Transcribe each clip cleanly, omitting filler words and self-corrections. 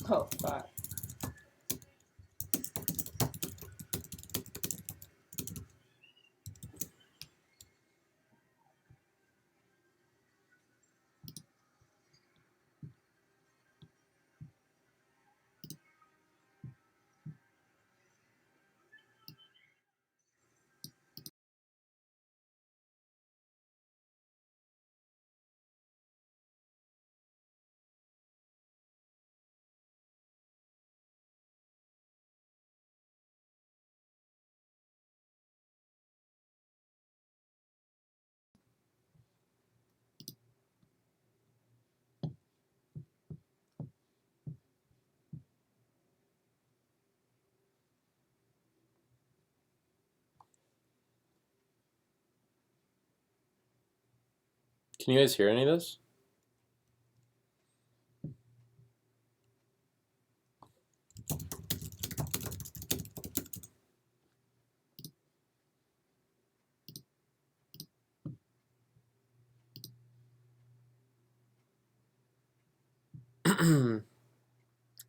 Oh, God. Can you guys hear any of this?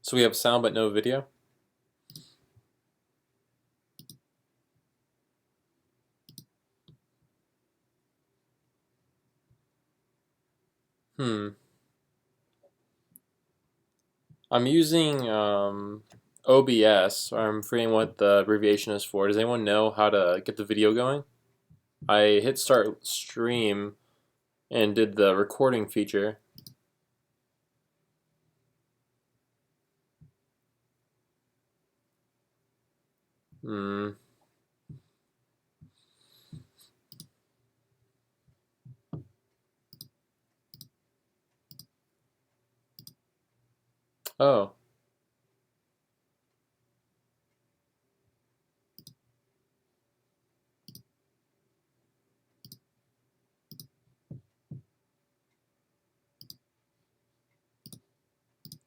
So we have sound but no video? Hmm. I'm using OBS, or I'm forgetting what the abbreviation is for. Does anyone know how to get the video going? I hit start stream and did the recording feature. Hmm. Oh.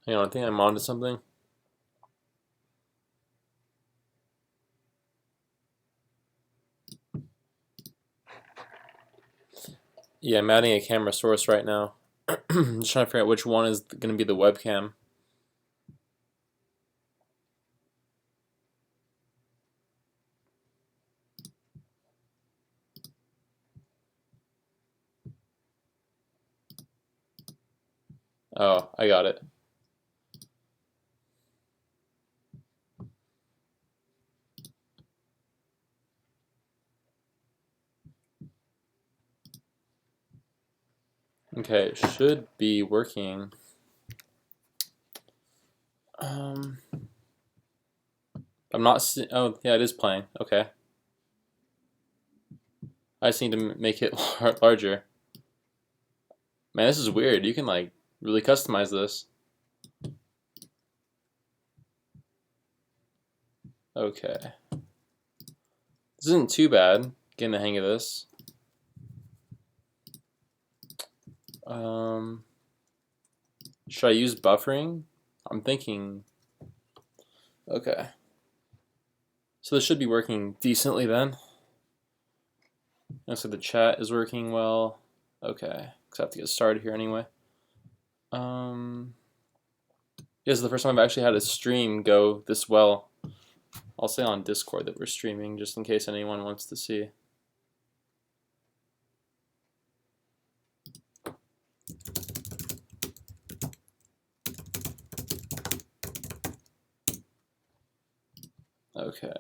Hang on, I think I'm onto something. Yeah, I'm adding a camera source right now. Just trying to figure out which one is going to be the webcam. Oh, I got it. Okay, it should be working. I'm not. Oh, yeah, it is playing. Okay. I just need to make it larger. Man, this is weird. You can like really customize this. Okay. This isn't too bad. Getting the hang of this. Um, should I use buffering? I'm thinking. Okay. So this should be working decently then. Looks like the chat is working well. Okay. Because I have to get started here anyway. This is the first time I've actually had a stream go this well. I'll say on Discord that we're streaming just in case anyone wants to see. Okay.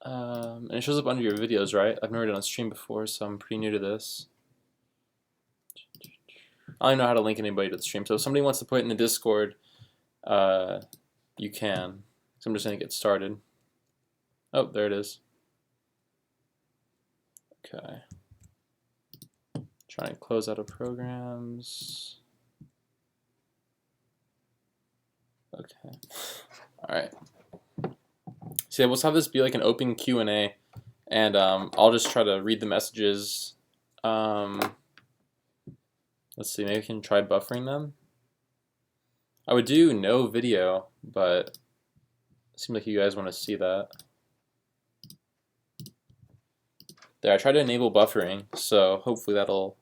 And it shows up under your videos, right? I've never done a stream before, so I'm pretty new to this. I don't know how to link anybody to the stream, so if somebody wants to put it in the Discord, you can. So I'm just going to get started. Oh, there it is. Okay. Trying to close out of programs. Okay. All right. So yeah, let's have this be like an open Q&A, and I'll just try to read the messages. Let's see, maybe we can try buffering them. I would do no video, but it seems like you guys want to see that. There, I tried to enable buffering, so hopefully that'll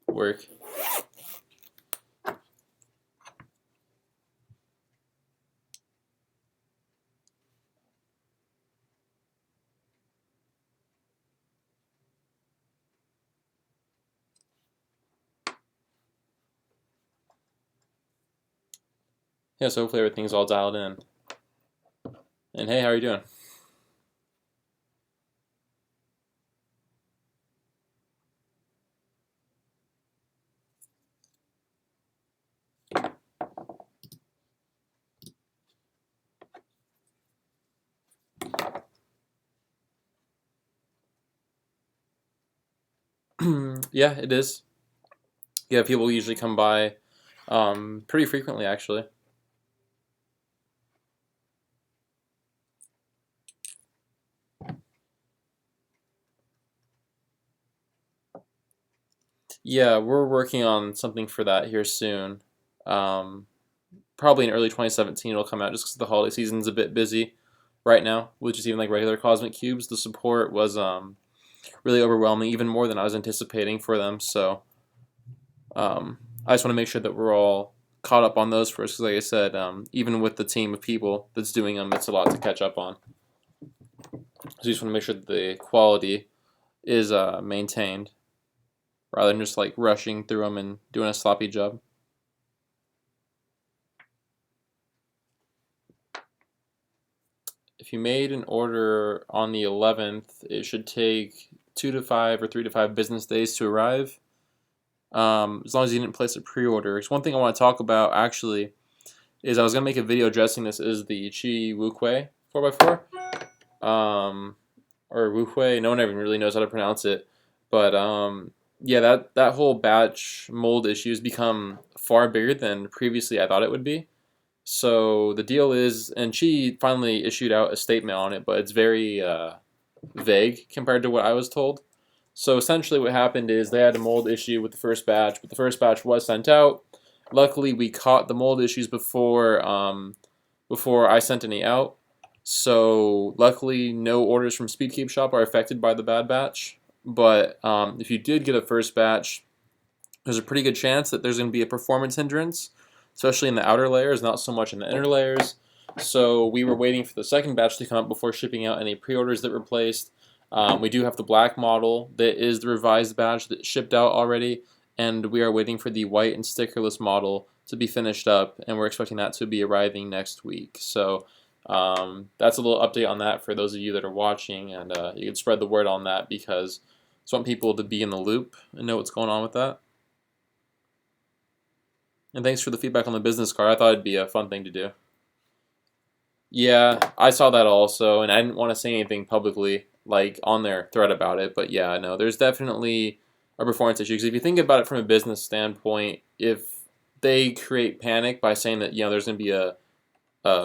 work. Yeah, so hopefully everything's all dialed in. And hey, how are you doing? Yeah, it is. Yeah, people usually come by pretty frequently, actually. Yeah, we're working on something for that here soon. Um, Probably in early 2017 it'll come out just because the holiday season's a bit busy right now, which is even like regular Cosmic Cubes. The support was really overwhelming, even more than I was anticipating for them. So I just want to make sure that we're all caught up on those first, because like I said, even with the team of people that's doing them, it's a lot to catch up on. So you just want to make sure that the quality is maintained rather than just like rushing through them and doing a sloppy job. If you made an order on the 11th, it should take 2 to 5 or 3 to 5 business days to arrive. As long as you didn't place a pre-order. Because one thing I want to talk about actually is I was gonna make a video addressing this is the Chi Wukwei 4x4. Or Wukwei. No one even really knows how to pronounce it. But yeah, that whole batch mold issue has become far bigger than previously I thought it would be. So the deal is, and she finally issued out a statement on it, but it's very vague compared to what I was told. So essentially, what happened is they had a mold issue with the first batch, but the first batch was sent out. Luckily, we caught the mold issues before I sent any out. So luckily, no orders from Speedkeep Shop are affected by the bad batch. But if you did get a first batch, there's a pretty good chance that there's going to be a performance hindrance, especially in the outer layers, not so much in the inner layers. So we were waiting for the second batch to come up before shipping out any pre-orders that were placed. We do have the black model that is the revised batch that shipped out already, and we are waiting for the white and stickerless model to be finished up, and we're expecting that to be arriving next week. So that's a little update on that for those of you that are watching, and you can spread the word on that because I just want people to be in the loop and know what's going on with that. And thanks for the feedback on the business card. I thought it'd be a fun thing to do. Yeah, I saw that also, and I didn't want to say anything publicly, like on their thread about it. But yeah, no, there's definitely a performance issue. Because if you think about it from a business standpoint, if they create panic by saying that there's going to be a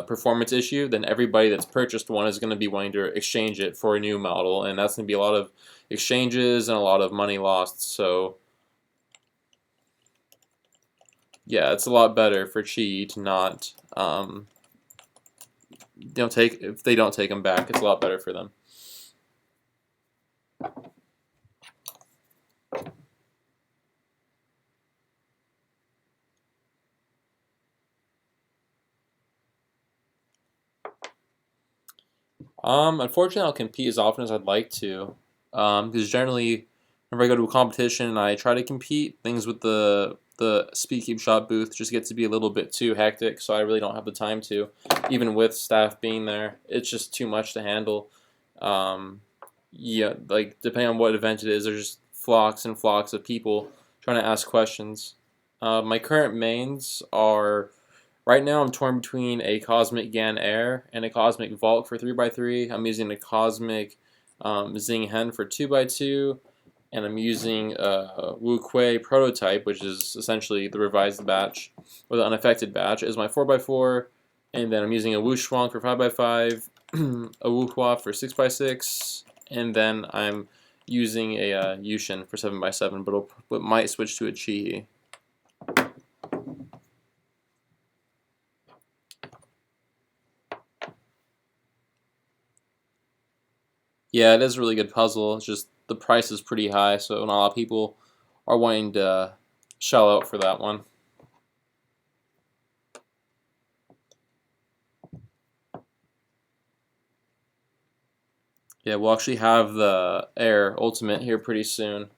performance issue, then everybody that's purchased one is going to be wanting to exchange it for a new model, and that's going to be a lot of exchanges and a lot of money lost. So yeah, it's a lot better for Chi to not take if they don't take them back. It's a lot better for them. Unfortunately, I don't compete as often as I'd like to. Because generally, whenever I go to a competition and I try to compete, things with the Speed Keep Shop booth just get to be a little bit too hectic. So I really don't have the time to, even with staff being there. It's just too much to handle. Yeah, like depending on what event it is, there's just flocks and flocks of people trying to ask questions. My current mains are right now. I'm torn between a Cosmic Gan Air and a Cosmic Vault for 3x3. I'm using a Cosmic Zing Hen for 2x2, and I'm using a Wu Kuei prototype, which is essentially the revised batch or the unaffected batch, as my 4x4. And then I'm using a Wu Shuang for 5x5, a Wu Hua for 6x6, and then I'm using a Yushin for 7x7, but might switch to a Chi. Yeah, it is a really good puzzle. It's just the price is pretty high, so not a lot of people are wanting to shell out for that one. Yeah, we'll actually have the Air Ultimate here pretty soon.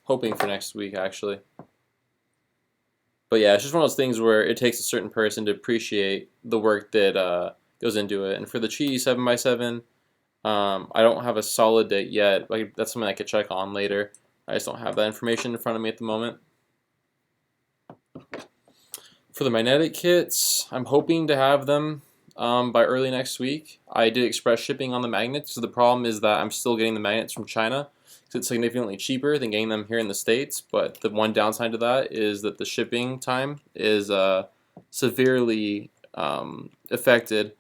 Hoping for next week, actually. But yeah, it's just one of those things where it takes a certain person to appreciate the work that goes into it. And for the Chi 7x7, I don't have a solid date yet. Like, that's something I could check on later. I just don't have that information in front of me at the moment. For the magnetic kits, I'm hoping to have them by early next week. I did express shipping on the magnets, so the problem is that I'm still getting the magnets from China. So it's significantly cheaper than getting them here in the States, but the one downside to that is that the shipping time is severely affected,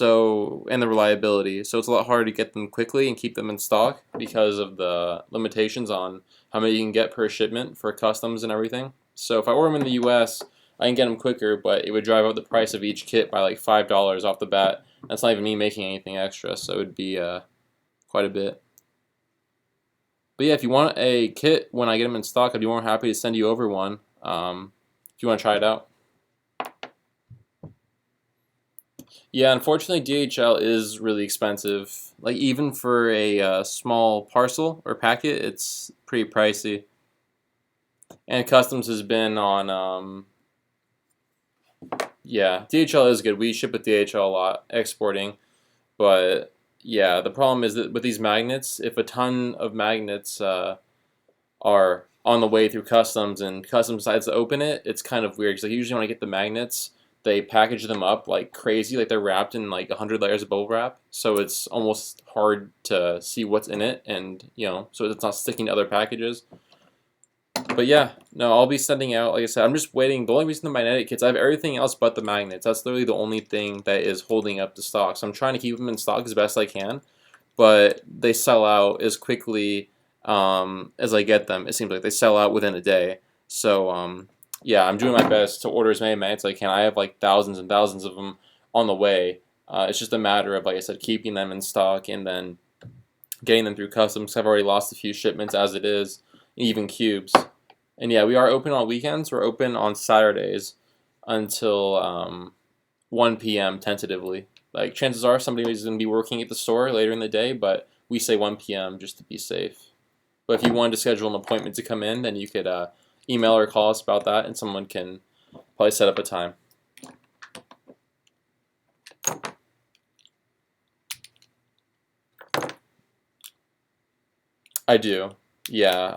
and the reliability. So it's a lot harder to get them quickly and keep them in stock because of the limitations on how many you can get per shipment for customs and everything. So if I order them in the US, I can get them quicker, but it would drive up the price of each kit by like $5 off the bat. That's not even me making anything extra, so it would be quite a bit. But yeah, if you want a kit when I get them in stock, I'd be more happy to send you over one if you want to try it out. Yeah, unfortunately, DHL is really expensive. Like, even for a small parcel or packet, it's pretty pricey. And customs has been on yeah, DHL is good. We ship with DHL a lot, exporting. But yeah, the problem is that with these magnets, if a ton of magnets are on the way through customs and customs decides to open it, it's kind of weird. Because like, usually when I get the magnets, they package them up like crazy, like they're wrapped in like 100 layers of bubble wrap. So it's almost hard to see what's in it, and so it's not sticking to other packages. But yeah, no, I'll be sending out, like I said, I'm just waiting. The only reason the magnetic kits, I have everything else but the magnets. That's literally the only thing that is holding up the stock. So I'm trying to keep them in stock as best I can, but they sell out as quickly as I get them. It seems like they sell out within a day. So yeah, I'm doing my best to order as many magnets as I can. I have like thousands and thousands of them on the way. It's just a matter of, like I said, keeping them in stock and then getting them through customs. I've already lost a few shipments as it is, even cubes. And yeah, we are open on weekends. We're open on Saturdays until 1 p.m. tentatively. Like, chances are somebody's going to be working at the store later in the day, but we say 1 p.m. just to be safe. But if you wanted to schedule an appointment to come in, then you could email or call us about that, and someone can probably set up a time. I do. Yeah.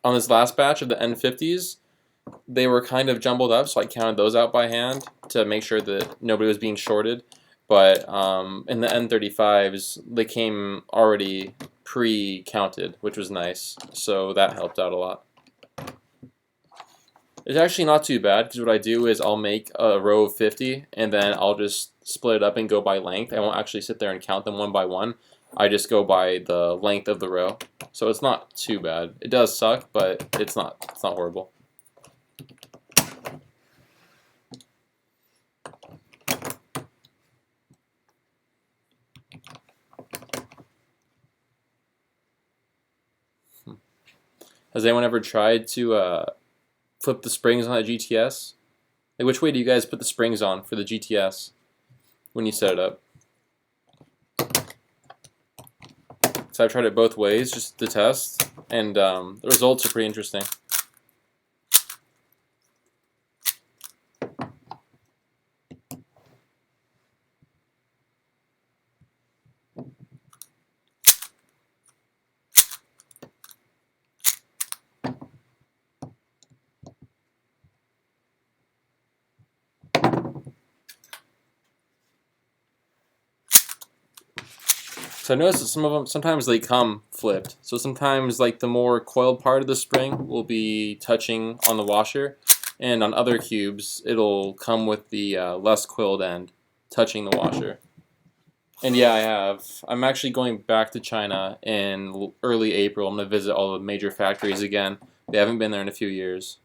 On this last batch of the N50s, they were kind of jumbled up, so I counted those out by hand to make sure that nobody was being shorted. But in the N35s, they came already pre-counted, which was nice. So that helped out a lot. It's actually not too bad, because what I do is I'll make a row of 50, and then I'll just split it up and go by length. I won't actually sit there and count them one by one. I just go by the length of the row. So it's not too bad. It does suck, but it's not horrible. Has anyone ever tried to flip the springs on a GTS? Like, which way do you guys put the springs on for the GTS when you set it up? So I've tried it both ways just to test, and the results are pretty interesting. So I noticed that some of them, sometimes they come flipped. So sometimes like the more coiled part of the spring will be touching on the washer, and on other cubes it'll come with the less coiled end touching the washer. And yeah, I have. I'm actually going back to China in early April. I'm going to visit all the major factories again. They haven't been there in a few years.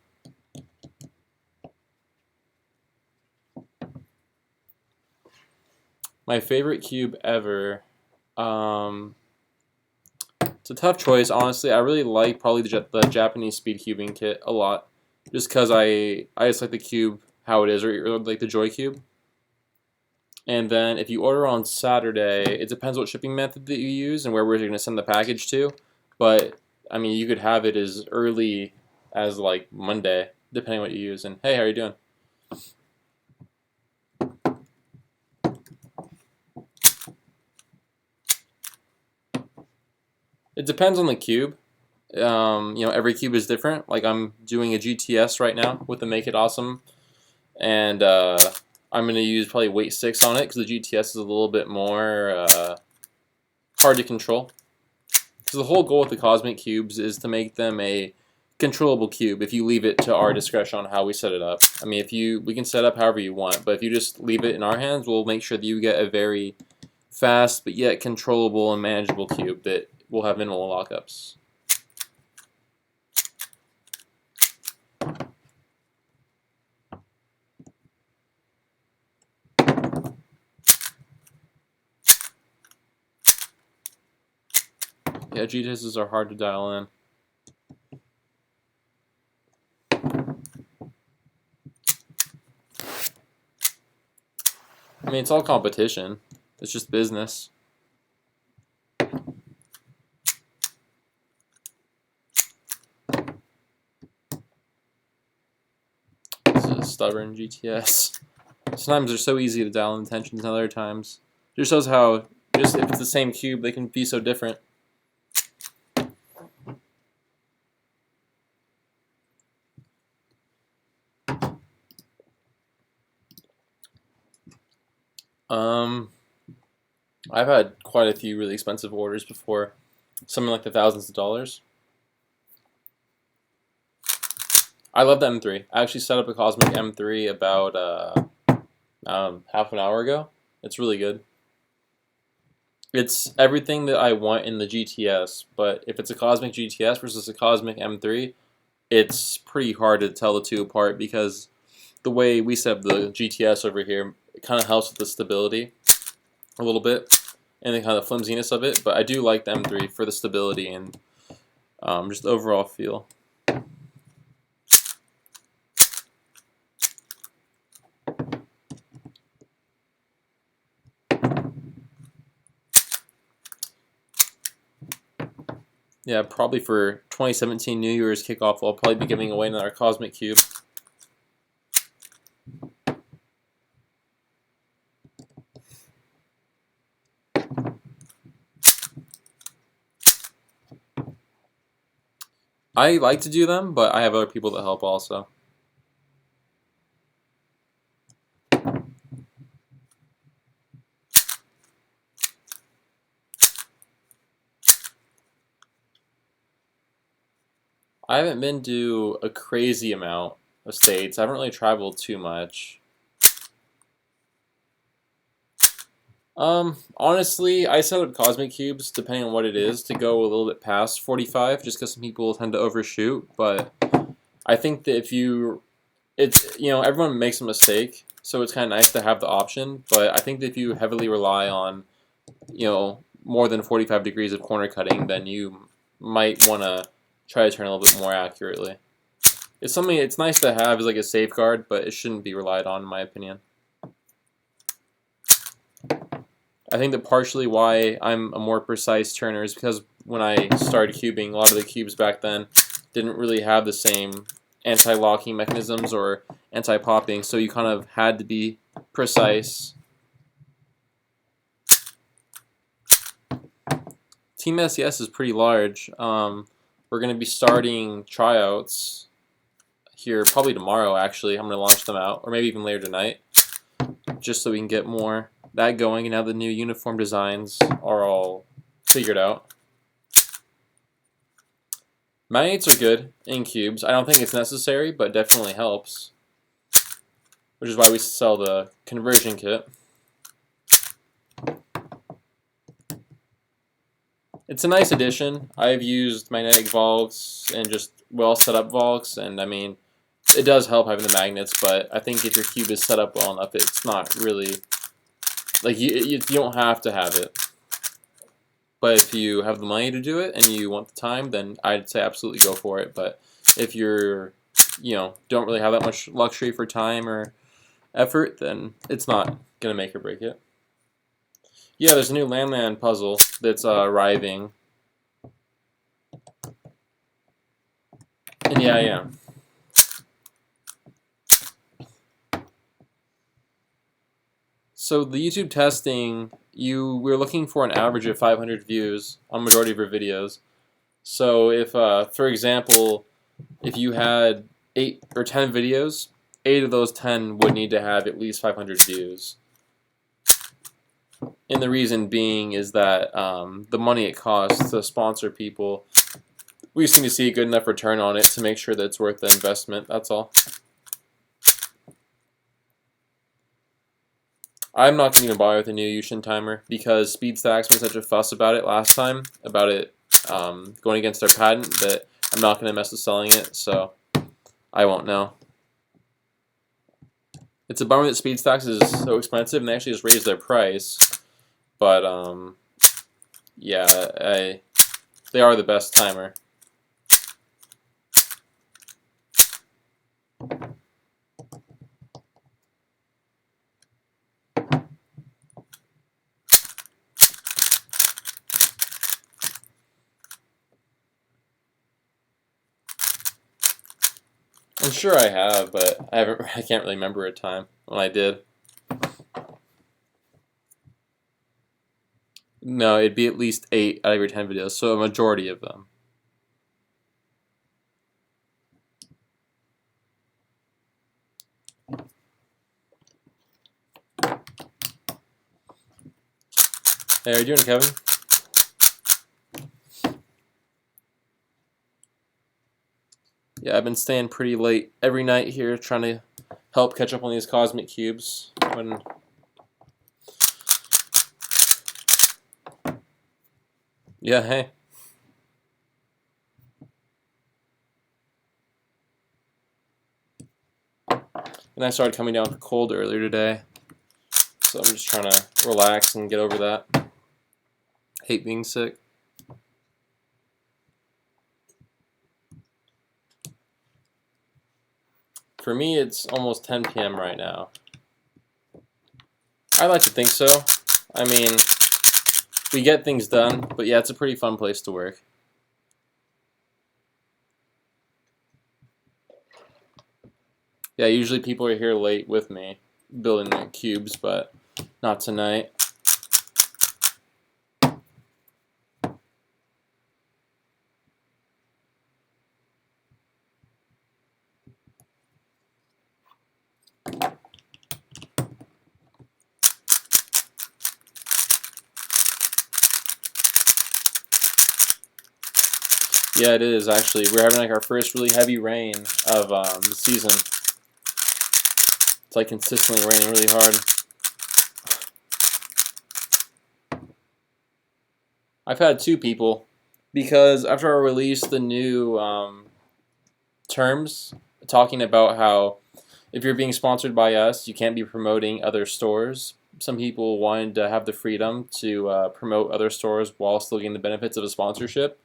My favorite cube ever. It's a tough choice, honestly. I really like probably the Japanese speed cubing kit a lot, just because I just like the cube how it is, or like the Joy Cube. And then if you order on Saturday, it depends what shipping method that you use and where we're going to send the package to. But I mean, you could have it as early as like Monday. depending on what you use. And hey, how are you doing? It depends on the cube. Every cube is different. Like I'm doing a GTS right now with the Make It Awesome, and I'm going to use probably weight 6 on it because the GTS is a little bit more hard to control. So the whole goal with the Cosmic Cubes is to make them a controllable cube if you leave it to our discretion on how we set it up. I mean, we can set it up however you want, but if you just leave it in our hands, we'll make sure that you get a very fast but yet controllable and manageable cube that will have minimal lockups. Yeah, GTSs are hard to dial in. I mean, it's all competition. It's just business. This is a stubborn GTS. Sometimes they're so easy to dial in tensions, and other times it just shows how just if it's the same cube, they can be so different. I've had quite a few really expensive orders before, something like the thousands of dollars. I love the M3. I actually set up a Cosmic M3 about half an hour ago. It's really good. It's everything that I want in the GTS, but if it's a Cosmic GTS versus a Cosmic M3, it's pretty hard to tell the two apart because the way we set up the GTS over here, it kind of helps with the stability a little bit and the kind of flimsiness of it, but I do like the M3 for the stability and just the overall feel. Yeah, probably for 2017 New Year's kickoff, I'll probably be giving away another Cosmic Cube. I like to do them, but I have other people that help also. I haven't been to a crazy amount of states. I haven't really traveled too much. Honestly, I set up Cosmic Cubes, depending on what it is, to go a little bit past 45, just because some people tend to overshoot, but I think that everyone makes a mistake, so it's kind of nice to have the option, but I think that if you heavily rely on, more than 45 degrees of corner cutting, then you might want to try to turn a little bit more accurately. It's nice to have as like a safeguard, but it shouldn't be relied on, in my opinion. I think that partially why I'm a more precise turner is because when I started cubing, a lot of the cubes back then didn't really have the same anti-locking mechanisms or anti-popping, so you kind of had to be precise. Team SES is pretty large. We're going to be starting tryouts here probably tomorrow, actually. I'm going to launch them out, or maybe even later tonight, just so we can get more that going, and now the new uniform designs are all figured out. Magnets are good in cubes. I don't think it's necessary, but definitely helps, which is why we sell the conversion kit. It's a nice addition. I've used magnetic Volks and just well set up Volks, and I mean, it does help having the magnets, but I think if your cube is set up well enough, it's not really, like, you don't have to have it. But if you have the money to do it and you want the time, then I'd say absolutely go for it. But if you're, don't really have that much luxury for time or effort, then it's not going to make or break it. Yeah, there's a new Landland puzzle that's arriving. And yeah. So the YouTube testing, we're looking for an average of 500 views on majority of your videos. So if, for example, if you had 8 or 10 videos, 8 of those 10 would need to have at least 500 views. And the reason being is that the money it costs to sponsor people, we just need to see a good enough return on it to make sure that it's worth the investment, that's all. I'm not going to even bother with the new Yushin timer because SpeedStacks made such a fuss about it last time, about it going against their patent, that I'm not going to mess with selling it, so I won't know. It's a bummer that SpeedStacks is so expensive and they actually just raised their price, but yeah, they are the best timer. I'm sure I have, but I can't really remember a time when I did. No, it'd be at least 8 out of your 10 videos, so a majority of them. Hey, how you doing, Kevin? Yeah, I've been staying pretty late every night here trying to help catch up on these cosmic cubes. Yeah, hey. And I started coming down with a cold earlier today, so I'm just trying to relax and get over that. Hate being sick. For me, it's almost 10 p.m. right now. I like to think so. I mean, we get things done, but yeah, it's a pretty fun place to work. Yeah, usually people are here late with me, building the cubes, but not tonight. Yeah, it is actually. We're having like our first really heavy rain of the season. It's like consistently raining really hard. I've had 2 people, because after I released the new terms talking about how if you're being sponsored by us, you can't be promoting other stores. Some people wanted to have the freedom to promote other stores while still getting the benefits of a sponsorship.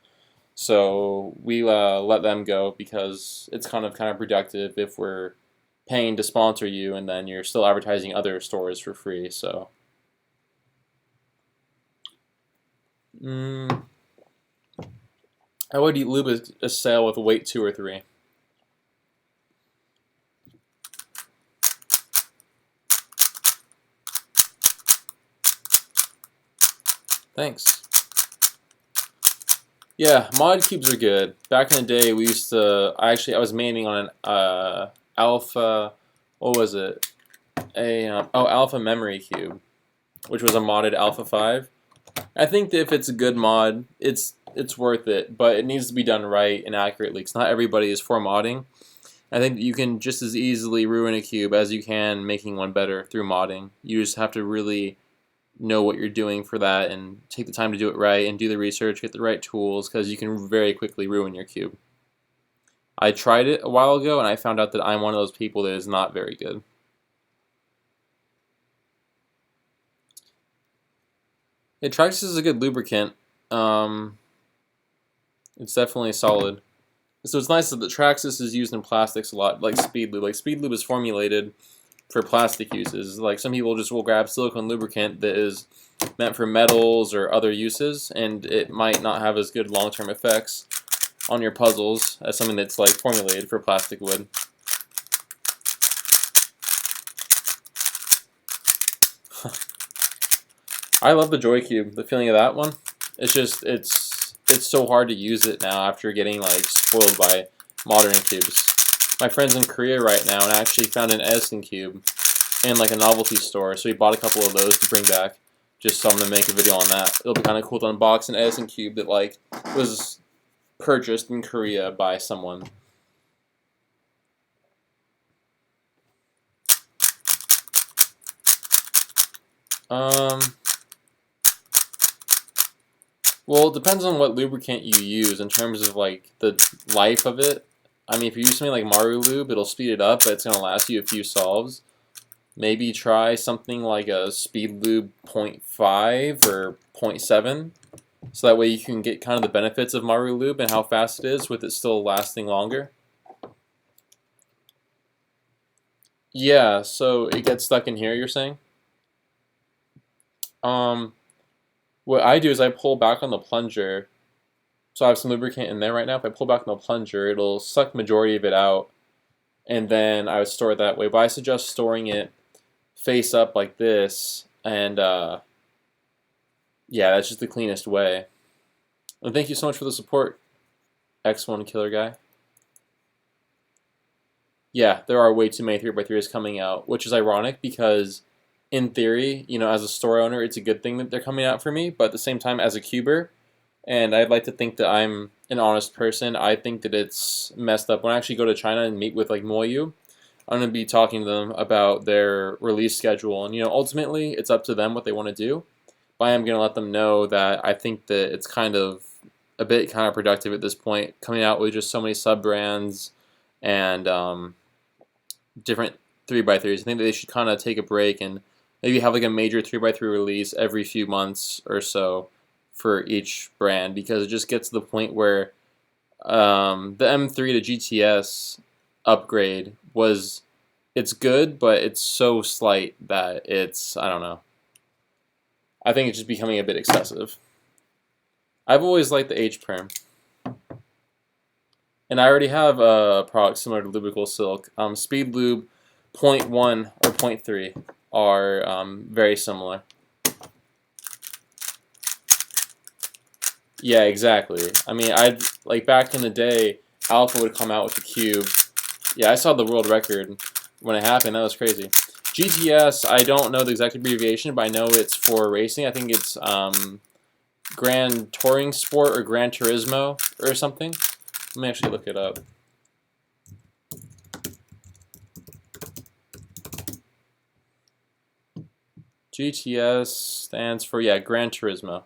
So we let them go because it's kind of counterproductive if we're paying to sponsor you and then you're still advertising other stores for free. So I would eat lube a sale with weight 2 or 3. Thanks. Yeah, mod cubes are good. Back in the day, we used to. I was maining on an alpha. What was it? Alpha memory cube, which was a modded alpha 5. I think that if it's a good mod, it's worth it, but it needs to be done right and accurately. Because not everybody is for modding. I think that you can just as easily ruin a cube as you can making one better through modding. You just have to really know what you're doing for that and take the time to do it right and do the research, get the right tools, because you can very quickly ruin your cube. I tried it a while ago and I found out that I'm one of those people that is not very good. Traxxas is a good lubricant. It's definitely solid. So it's nice that the Traxxas is used in plastics a lot, like Speed Lube. Like Speed Lube is formulated for plastic uses. Like some people just will grab silicone lubricant that is meant for metals or other uses, and it might not have as good long-term effects on your puzzles as something that's like formulated for plastic wood. I love the Joy Cube. The feeling of that one. It's just it's so hard to use it now after getting like spoiled by modern cubes. My friend's in Korea right now and actually found an Edison cube in like a novelty store, so he bought a couple of those to bring back. Just so I'm gonna make a video on that. It'll be kind of cool to unbox an Edison cube that like was purchased in Korea by someone. Well, it depends on what lubricant you use in terms of like the life of it. I mean, if you use something like Maru Lube, it'll speed it up, but it's gonna last you a few solves. Maybe try something like a Speed Lube 0.5 or 0.7, so that way you can get kind of the benefits of Maru Lube and how fast it is with it still lasting longer. Yeah, so it gets stuck in here, you're saying? What I do is I pull back on the plunger. So I have some lubricant in there right now. If I pull back on the plunger, it'll suck majority of it out, and then I would store it that way. But I suggest storing it face up like this, and yeah, that's just the cleanest way. And thank you so much for the support, X1 Killer Guy. Yeah, there are way too many 3x3s coming out, which is ironic because in theory, you know, as a store owner, it's a good thing that they're coming out for me, but at the same time, as a cuber, and I'd like to think that I'm an honest person, I think that it's messed up. When I actually go to China and meet with like Moyu, I'm going to be talking to them about their release schedule, and you know, ultimately, it's up to them what they want to do, but I am going to let them know that I think that it's kind of a bit counterproductive at this point, coming out with just so many sub-brands and different 3x3s. I think that they should kind of take a break and maybe have like a major 3x3 release every few months or so for each brand, because it just gets to the point where the M3 to GTS upgrade it's good, but it's so slight that it's, I don't know. I think it's just becoming a bit excessive. I've always liked the H-Perm. And I already have a product similar to Lubrical Silk. Speed Lube 0.1 or 0.3 are very similar. Yeah, exactly. I mean, like back in the day, Alpha would come out with the cube. Yeah, I saw the world record when it happened. That was crazy. GTS, I don't know the exact abbreviation, but I know it's for racing. I think it's Grand Touring Sport or Gran Turismo or something. Let me actually look it up. GTS stands for, yeah, Gran Turismo.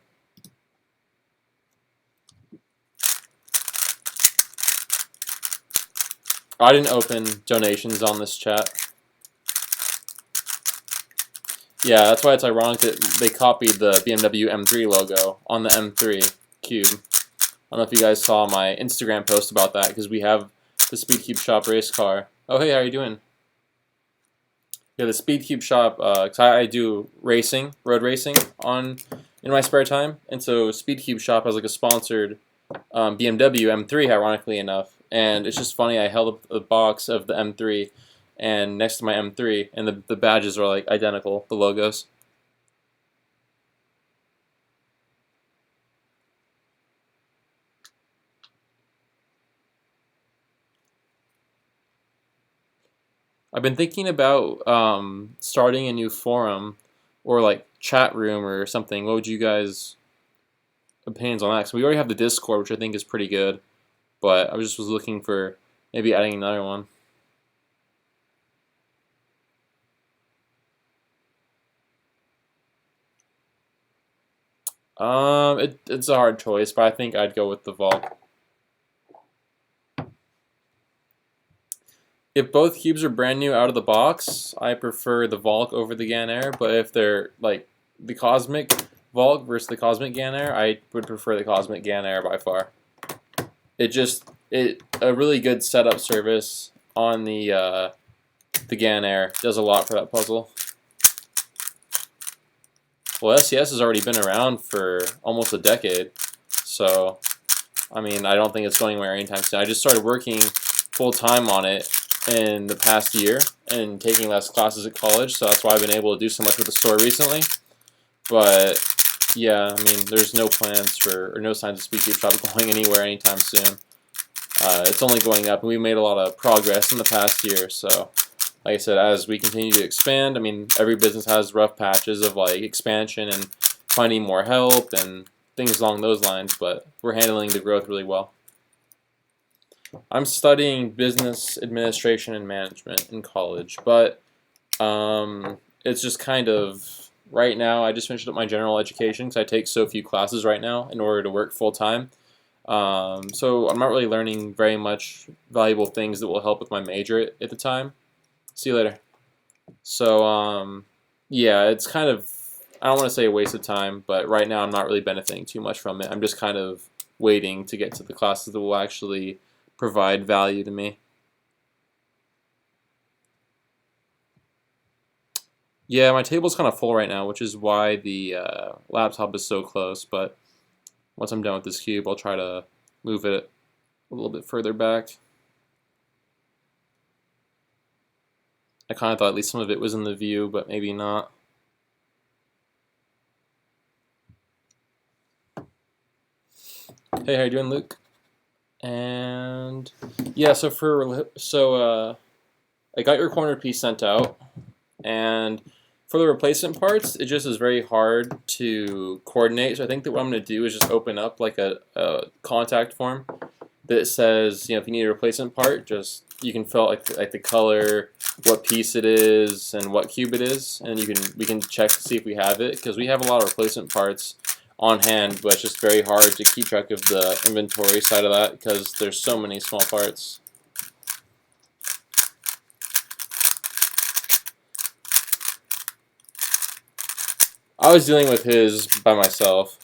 I didn't open donations on this chat. Yeah, that's why it's ironic that they copied the BMW M3 logo on the M3 Cube. I don't know if you guys saw my Instagram post about that, because we have the Speed Cube Shop race car. Oh, hey, how are you doing? Yeah, the Speed Cube Shop, cause I do racing, road racing in my spare time, and so Speed Cube Shop has like a sponsored BMW M3, ironically enough, and it's just funny, I held up a box of the M3 and next to my M3, and the badges are like identical, the logos. I've been thinking about starting a new forum or like chat room or something. What would you guys' opinions on that? So we already have the Discord, which I think is pretty good, but I was looking for maybe adding another one. It's a hard choice, but I think I'd go with the Volk. If both cubes are brand new out of the box, I prefer the Volk over the Ganair, but if they're like the Cosmic Volk versus the Cosmic Ganair, I would prefer the Cosmic Ganair by far. A really good setup service on the Ganair does a lot for that puzzle. Well, SES has already been around for almost a decade, so I mean, I don't think it's going anywhere anytime soon. I just started working full time on it in the past year and taking less classes at college, so that's why I've been able to do so much with the store recently. But yeah, I mean, there's no plans for, or no signs of Speed Cube Shop going anywhere anytime soon. It's only going up, and we made a lot of progress in the past year, so like I said, as we continue to expand, I mean, every business has rough patches of like expansion and finding more help and things along those lines, but we're handling the growth really well. I'm studying business administration and management in college, but it's just kind of, right now, I just finished up my general education because I take so few classes right now in order to work full time. So I'm not really learning very much valuable things that will help with my major at the time. See you later. So yeah, it's kind of, I don't want to say a waste of time, but right now I'm not really benefiting too much from it. I'm just kind of waiting to get to the classes that will actually provide value to me. Yeah, my table's kind of full right now, which is why the laptop is so close, but once I'm done with this cube, I'll try to move it a little bit further back. I kind of thought at least some of it was in the view, but maybe not. Hey, how you doing, Luke? And yeah, so I got your corner piece sent out, and for the replacement parts, it just is very hard to coordinate. So I think that what I'm going to do is just open up like a contact form that says, you know, if you need a replacement part, just you can fill out like the color, what piece it is, and what cube it is, and we can check to see if we have it, because we have a lot of replacement parts on hand, but it's just very hard to keep track of the inventory side of that because there's so many small parts. I was dealing with his by myself.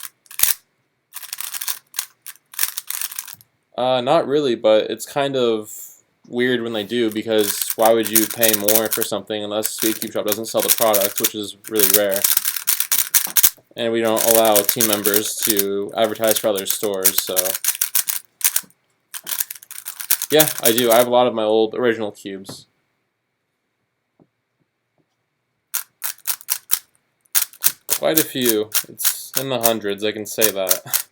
Not really, but it's kind of weird when they do, because why would you pay more for something unless Speed Cube Shop doesn't sell the product, which is really rare. And we don't allow team members to advertise for other stores, so yeah, I do. I have a lot of my old original cubes. Quite a few. It's in the hundreds, I can say that.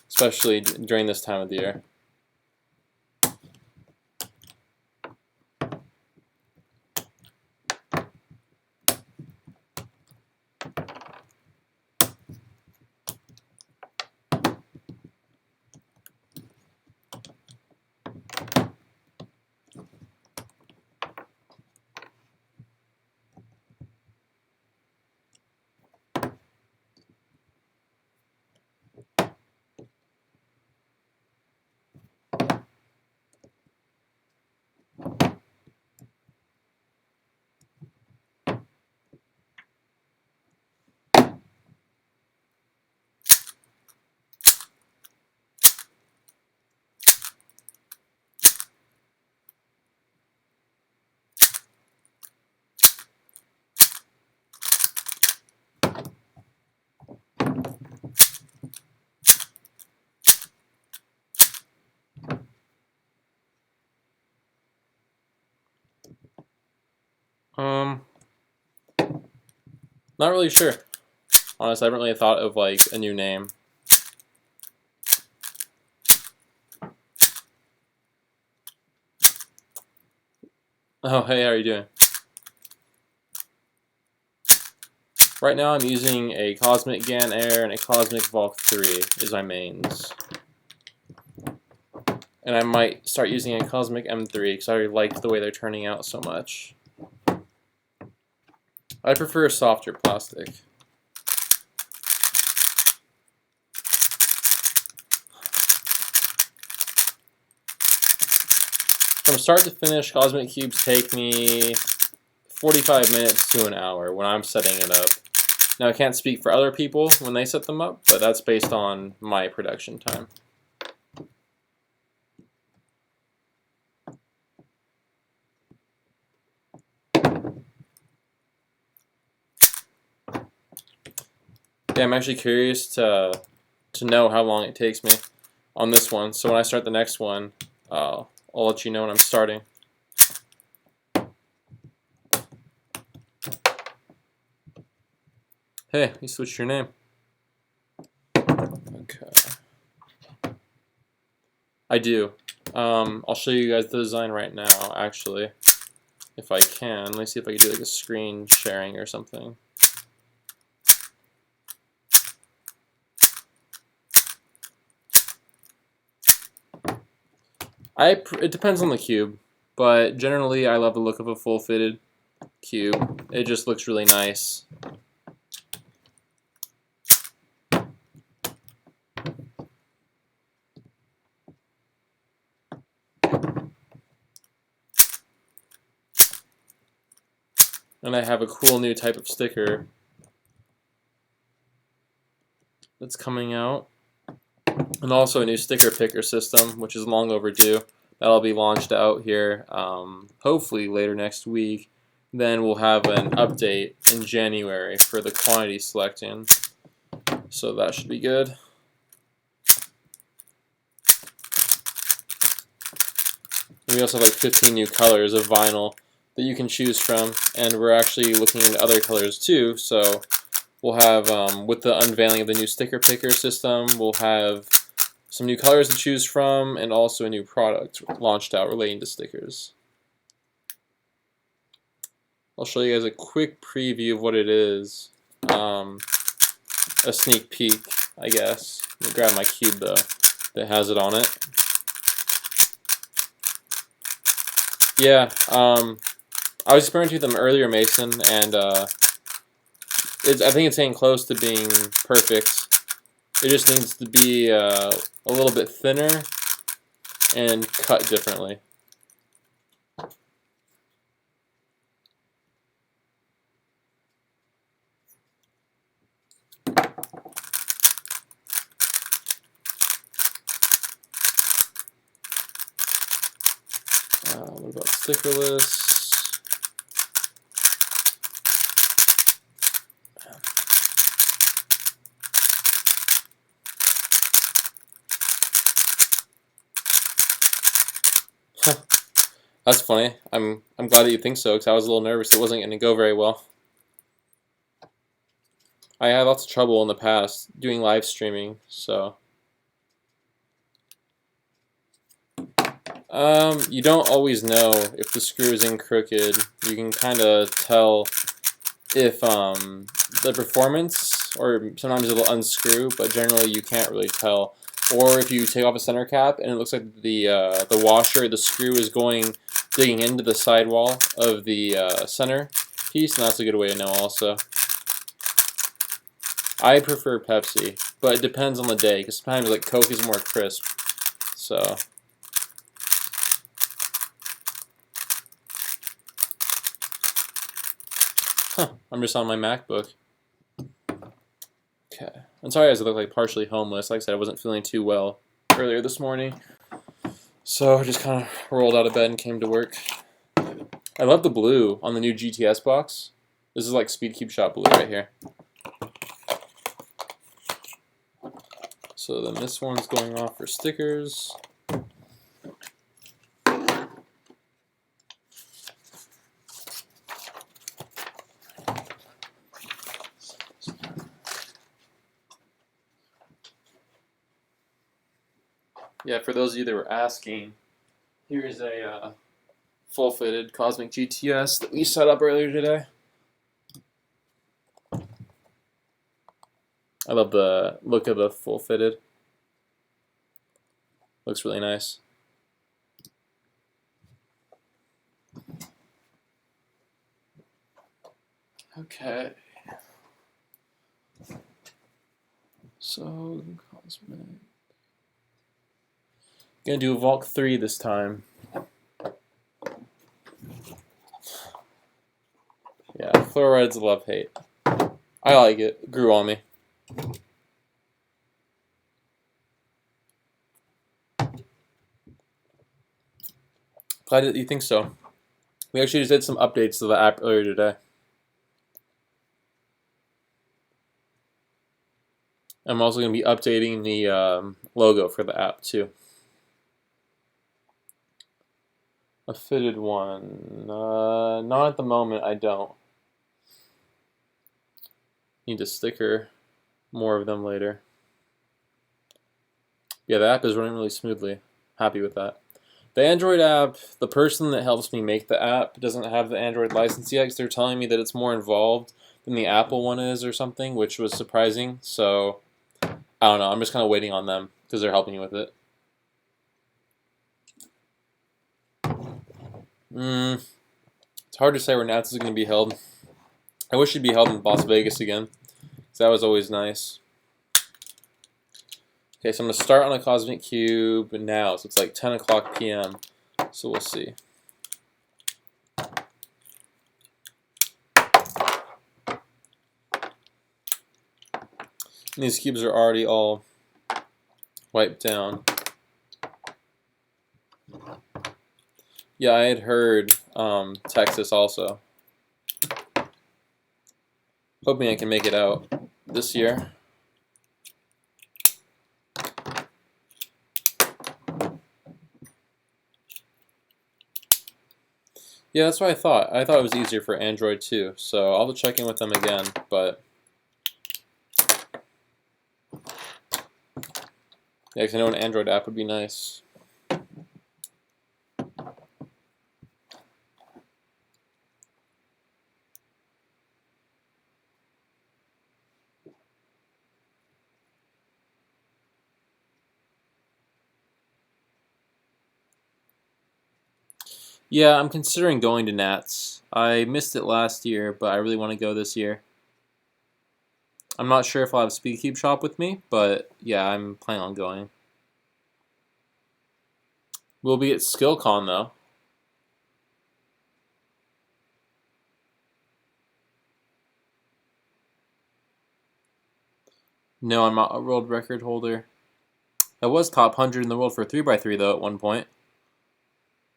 Especially during this time of the year. Not really sure. Honestly, I haven't really thought of like a new name. Oh, hey, how are you doing? Right now I'm using a Cosmic Gan Air and a Cosmic Valk 3 is my mains. And I might start using a Cosmic M3 because I already liked the way they're turning out so much. I prefer softer plastic. From start to finish, Cosmic Cubes take me 45 minutes to an hour when I'm setting it up. Now I can't speak for other people when they set them up, but that's based on my production time. Yeah, I'm actually curious to know how long it takes me on this one. So when I start the next one, I'll I'll let you know when I'm starting. Hey, you switched your name. Okay. I do. I'll show you guys the design right now, actually, if I can. Let me see if I can do like a screen sharing or something. It depends on the cube, but generally I love the look of a full fitted cube. It just looks really nice. And I have a cool new type of sticker that's coming out. And also a new sticker picker system, which is long overdue. That'll be launched out here hopefully later next week. Then we'll have an update in January for the quantity selecting. So that should be good. And we also have like 15 new colors of vinyl that you can choose from, and we're actually looking into other colors too. So we'll have, with the unveiling of the new sticker picker system, we'll have some new colors to choose from, and also a new product launched out relating to stickers. I'll show you guys a quick preview of what it is. A sneak peek, I guess. Let me grab my cube though that has it on it. Yeah, I was experimenting with them earlier, Mason, and I think it's getting close to being perfect. It just needs to be a little bit thinner and cut differently. What about stickerless? That's funny. I'm glad that you think so, because I was a little nervous it wasn't going to go very well. I had lots of trouble in the past doing live streaming, so you don't always know if the screw is in crooked. You can kind of tell if the performance, or sometimes it'll unscrew, but generally you can't really tell. Or if you take off a center cap and it looks like the washer, the screw is digging into the sidewall of the center piece, and that's a good way to know also. I prefer Pepsi, but it depends on the day, because sometimes like Coke is more crisp. So I'm just on my MacBook. Okay. I'm sorry guys, I look like partially homeless. Like I said, I wasn't feeling too well earlier this morning. So I just kind of rolled out of bed and came to work. I love the blue on the new GTS box. This is like Speed Cube Shop blue right here. So then this one's going off for stickers. Yeah, for those of you that were asking, here's a full-fitted Cosmic GTS that we set up earlier today. I love the look of the full-fitted. Looks really nice. Okay. So, Cosmic. Gonna do a Valk 3 this time. Yeah, fluoride's love-hate. I like it. It grew on me. Glad that you think so. We actually just did some updates to the app earlier today. I'm also going to be updating the logo for the app too. A fitted one. Not at the moment, I don't. Need to sticker more of them later. Yeah, the app is running really smoothly. Happy with that. The Android app, the person that helps me make the app doesn't have the Android license yet because they're telling me that it's more involved than the Apple one is or something, which was surprising. So, I don't know. I'm just kind of waiting on them because they're helping me with it. It's hard to say where Nats is going to be held. I wish it'd be held in Las Vegas again because that was always nice. Okay, so I'm going to start on a Cosmic Cube now. So it's like 10 o'clock p.m. So we'll see. And these cubes are already all wiped down. Yeah, I had heard Texas also. Hoping I can make it out this year. Yeah, that's what I thought. I thought it was easier for Android too, so I'll check in with them again, but yeah, because I know an Android app would be nice. Yeah, I'm considering going to Nats. I missed it last year, but I really want to go this year. I'm not sure if I'll have SpeedCube Shop with me, but yeah, I'm planning on going. We'll be at SkillCon though. No, I'm not a world record holder. I was top 100 in the world for 3x3 though at one point.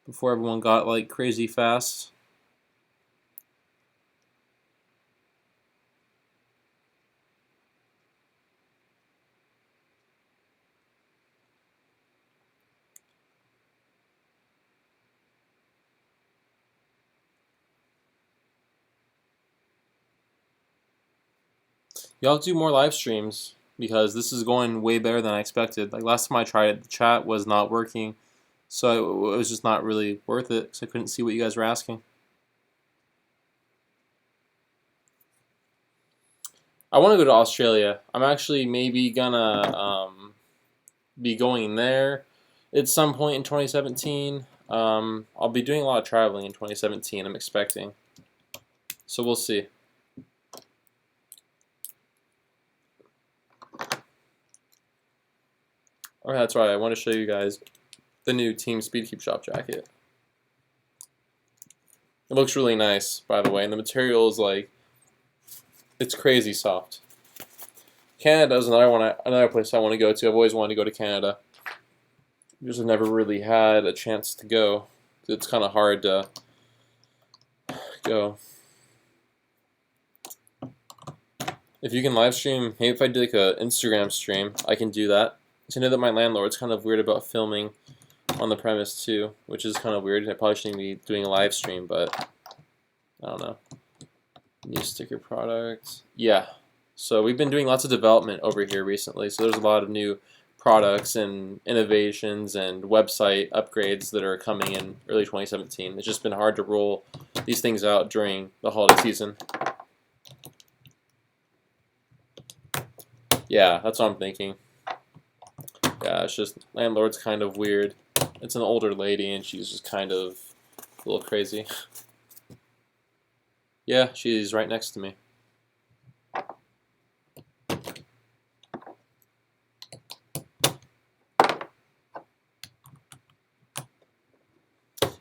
Before everyone got like crazy fast. Y'all do more live streams because this is going way better than I expected. Like last time I tried it, the chat was not working, so it was just not really worth it because I couldn't see what you guys were asking. I want to go to Australia. I'm actually maybe gonna be going there at some point in 2017. I'll be doing a lot of traveling in 2017, I'm expecting. So we'll see. Oh, that's right. I want to show you guys the new Team SpeedCube Shop jacket. It looks really nice, by the way, and the material is like, it's crazy soft. Canada is another place I want to go to. I've always wanted to go to Canada. Just have never really had a chance to go. It's kind of hard to go. If you can live stream, maybe if I do like a Instagram stream, I can do that. So I know that my landlord's kind of weird about filming on the premise too, which is kind of weird. I probably shouldn't be doing a live stream, but I don't know. New sticker product. Yeah. So we've been doing lots of development over here recently. So there's a lot of new products and innovations and website upgrades that are coming in early 2017. It's just been hard to roll these things out during the holiday season. Yeah, that's what I'm thinking. Yeah, it's just landlord's kind of weird. It's an older lady and she's just kind of a little crazy. Yeah, she's right next to me.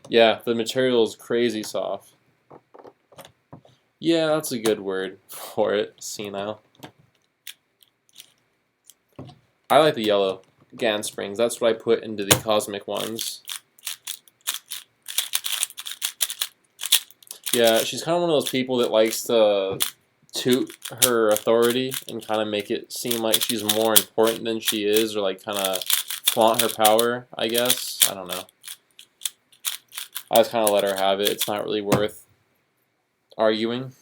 Yeah, the material is crazy soft. Yeah, that's a good word for it, senile. I like the yellow GAN springs. That's what I put into the cosmic ones. Yeah, she's kind of one of those people that likes to toot her authority and kind of make it seem like she's more important than she is, or like kind of flaunt her power, I guess. I don't know. I just kind of let her have it. It's not really worth arguing.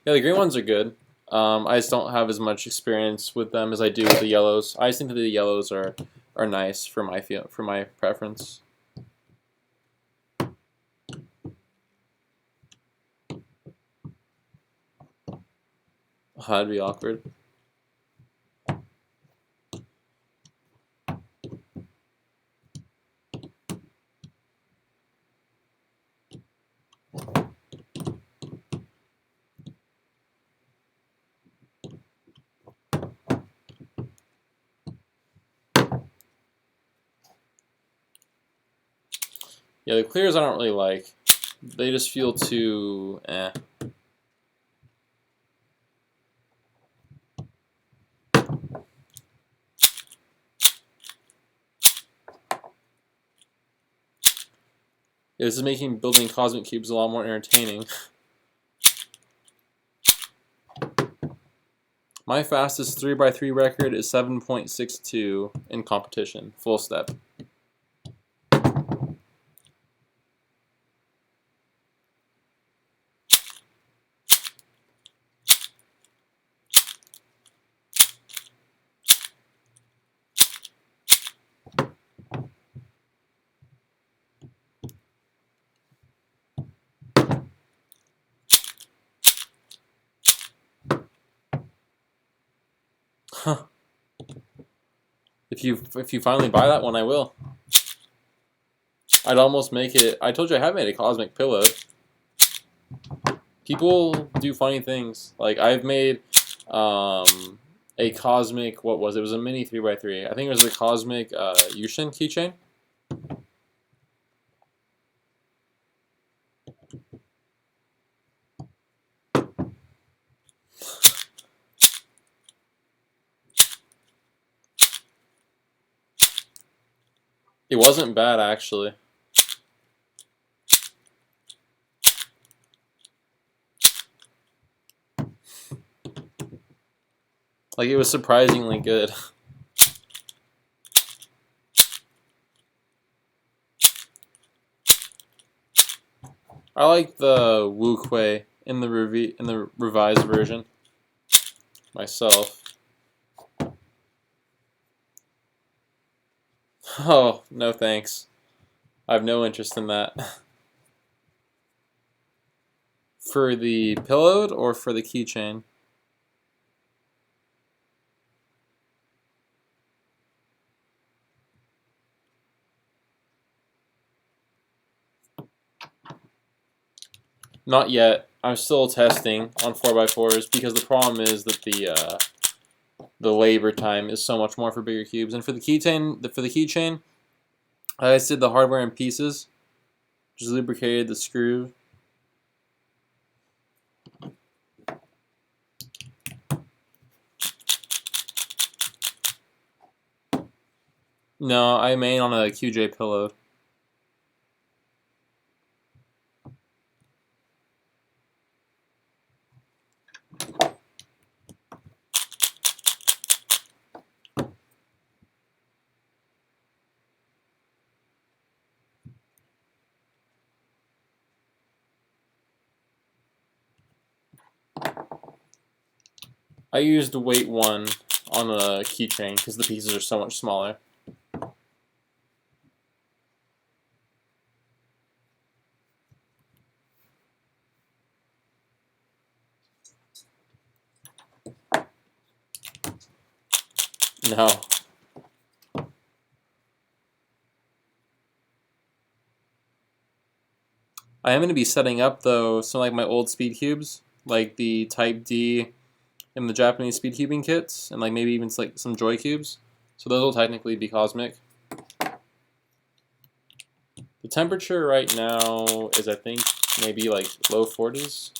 Yeah, the green ones are good. I just don't have as much experience with them as I do with the yellows. I just think that the yellows are nice for my preference. Oh, that'd be awkward. Yeah, the clears I don't really like. They just feel too eh. This is making building cosmic cubes a lot more entertaining. My fastest 3x3 record is 7.62 in competition, full step. Huh. If you finally buy that one, I will. I'd almost make it. I told you I have made a cosmic pillow. People do funny things. Like I've made a cosmic. What was it? It was a mini 3x3. I think it was a cosmic Yushin keychain. It wasn't bad actually. Like it was surprisingly good. I like the Wu Kuei in the revised version myself. Oh, no thanks. I have no interest in that. For the pillowed or for the keychain? Not yet. I'm still testing on 4x4s because the problem is that the labor time is so much more for bigger cubes. And for the keychain, I just did the hardware in pieces. Just lubricated the screw. No, I made on a QJ pillow. I used weight 1 on a keychain because the pieces are so much smaller. No. I am going to be setting up, though, some like my old speed cubes, like the Type D and the Japanese speed cubing kits, and like maybe even like some Joy cubes. So those will technically be cosmic. The temperature right now is, I think, maybe like low 40s.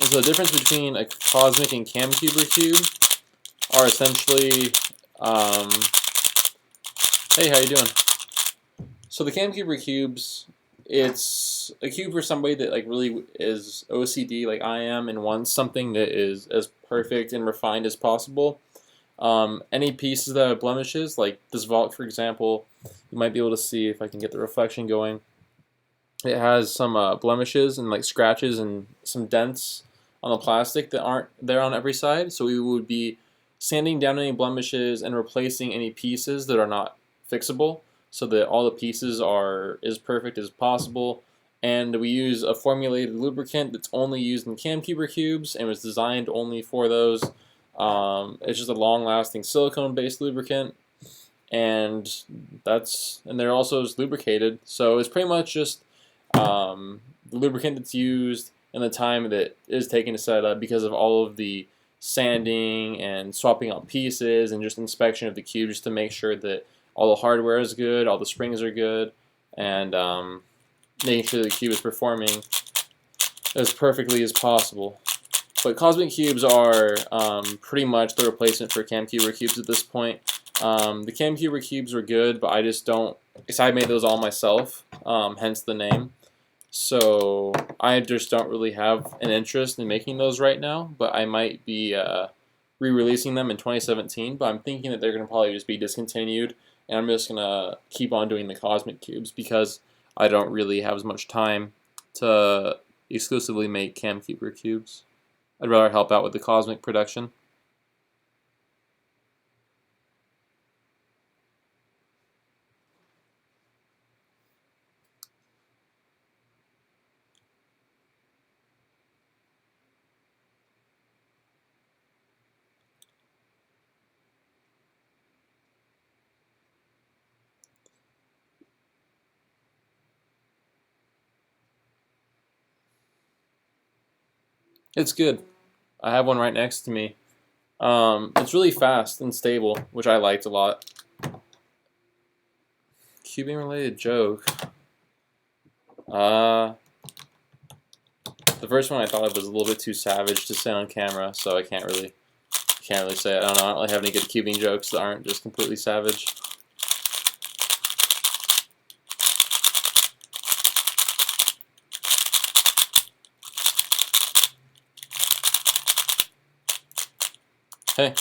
And so the difference between a cosmic and camcuber cube are essentially, hey, how you doing? So the camcuber cubes, it's a cube for somebody that like really is OCD like I am and wants something that is as perfect and refined as possible. Any pieces that have blemishes, like this vault, for example, you might be able to see if I can get the reflection going. It has some blemishes and like scratches and some dents on the plastic that aren't there on every side. So we would be sanding down any blemishes and replacing any pieces that are not fixable, so that all the pieces are as perfect as possible. And we use a formulated lubricant that's only used in CamCuber cubes and was designed only for those. It's just a long-lasting silicone-based lubricant, and they're also just lubricated. So it's pretty much just the lubricant that's used and the time that is taken to set it up because of all of the sanding and swapping out pieces and just inspection of the cube just to make sure that all the hardware is good, all the springs are good, and making sure the cube is performing as perfectly as possible. But Cosmic Cubes are pretty much the replacement for CamCuber cubes at this point. The CamCuber cubes were good, but I just don't, because I made those all myself, hence the name. So I just don't really have an interest in making those right now, but I might be re-releasing them in 2017, but I'm thinking that they're going to probably just be discontinued, and I'm just going to keep on doing the Cosmic Cubes because I don't really have as much time to exclusively make CamCuber cubes. I'd rather help out with the Cosmic production. It's good. I have one right next to me. It's really fast and stable, which I liked a lot. Cubing related joke. The first one I thought of was a little bit too savage to say on camera, so I can't really say it. I don't know. I don't really have any good cubing jokes that aren't just completely savage. Hey.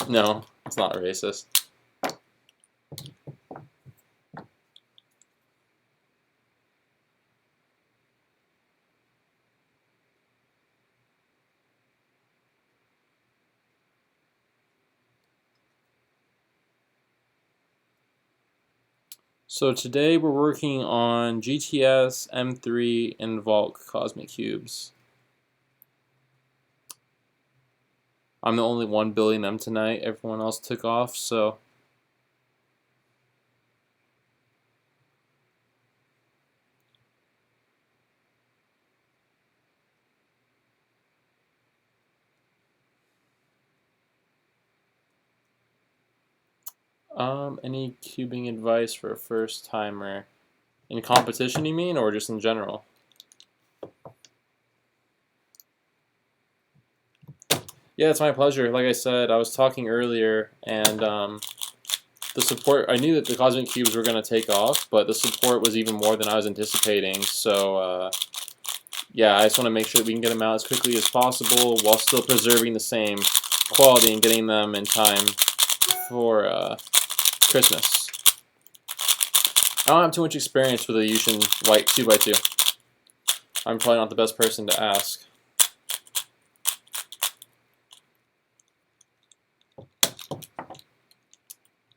No, it's not racist. So today we're working on GTS, M3, and Valk Cosmic Cubes. I'm the only one building them tonight. Everyone else took off, so any cubing advice for a first timer? In competition, you mean, or just in general? Yeah, it's my pleasure. Like I said, I was talking earlier, and the support, I knew that the Cosmic Cubes were going to take off, but the support was even more than I was anticipating. So, yeah, I just want to make sure that we can get them out as quickly as possible while still preserving the same quality and getting them in time for Christmas. I don't have too much experience with the Yushin White 2x2. I'm probably not the best person to ask.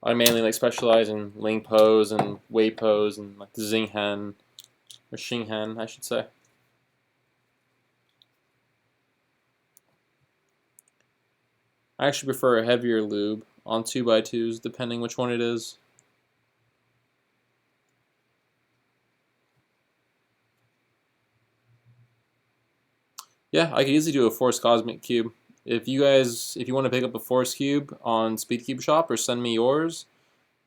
I mainly like specialize in Ling pose and Wei pose and like the Xinghen or Xinghen, I should say. I actually prefer a heavier lube on 2x2s, depending which one it is. Yeah, I could easily do a Force Cosmic Cube. If you want to pick up a Force Cube on SpeedCube Shop or send me yours,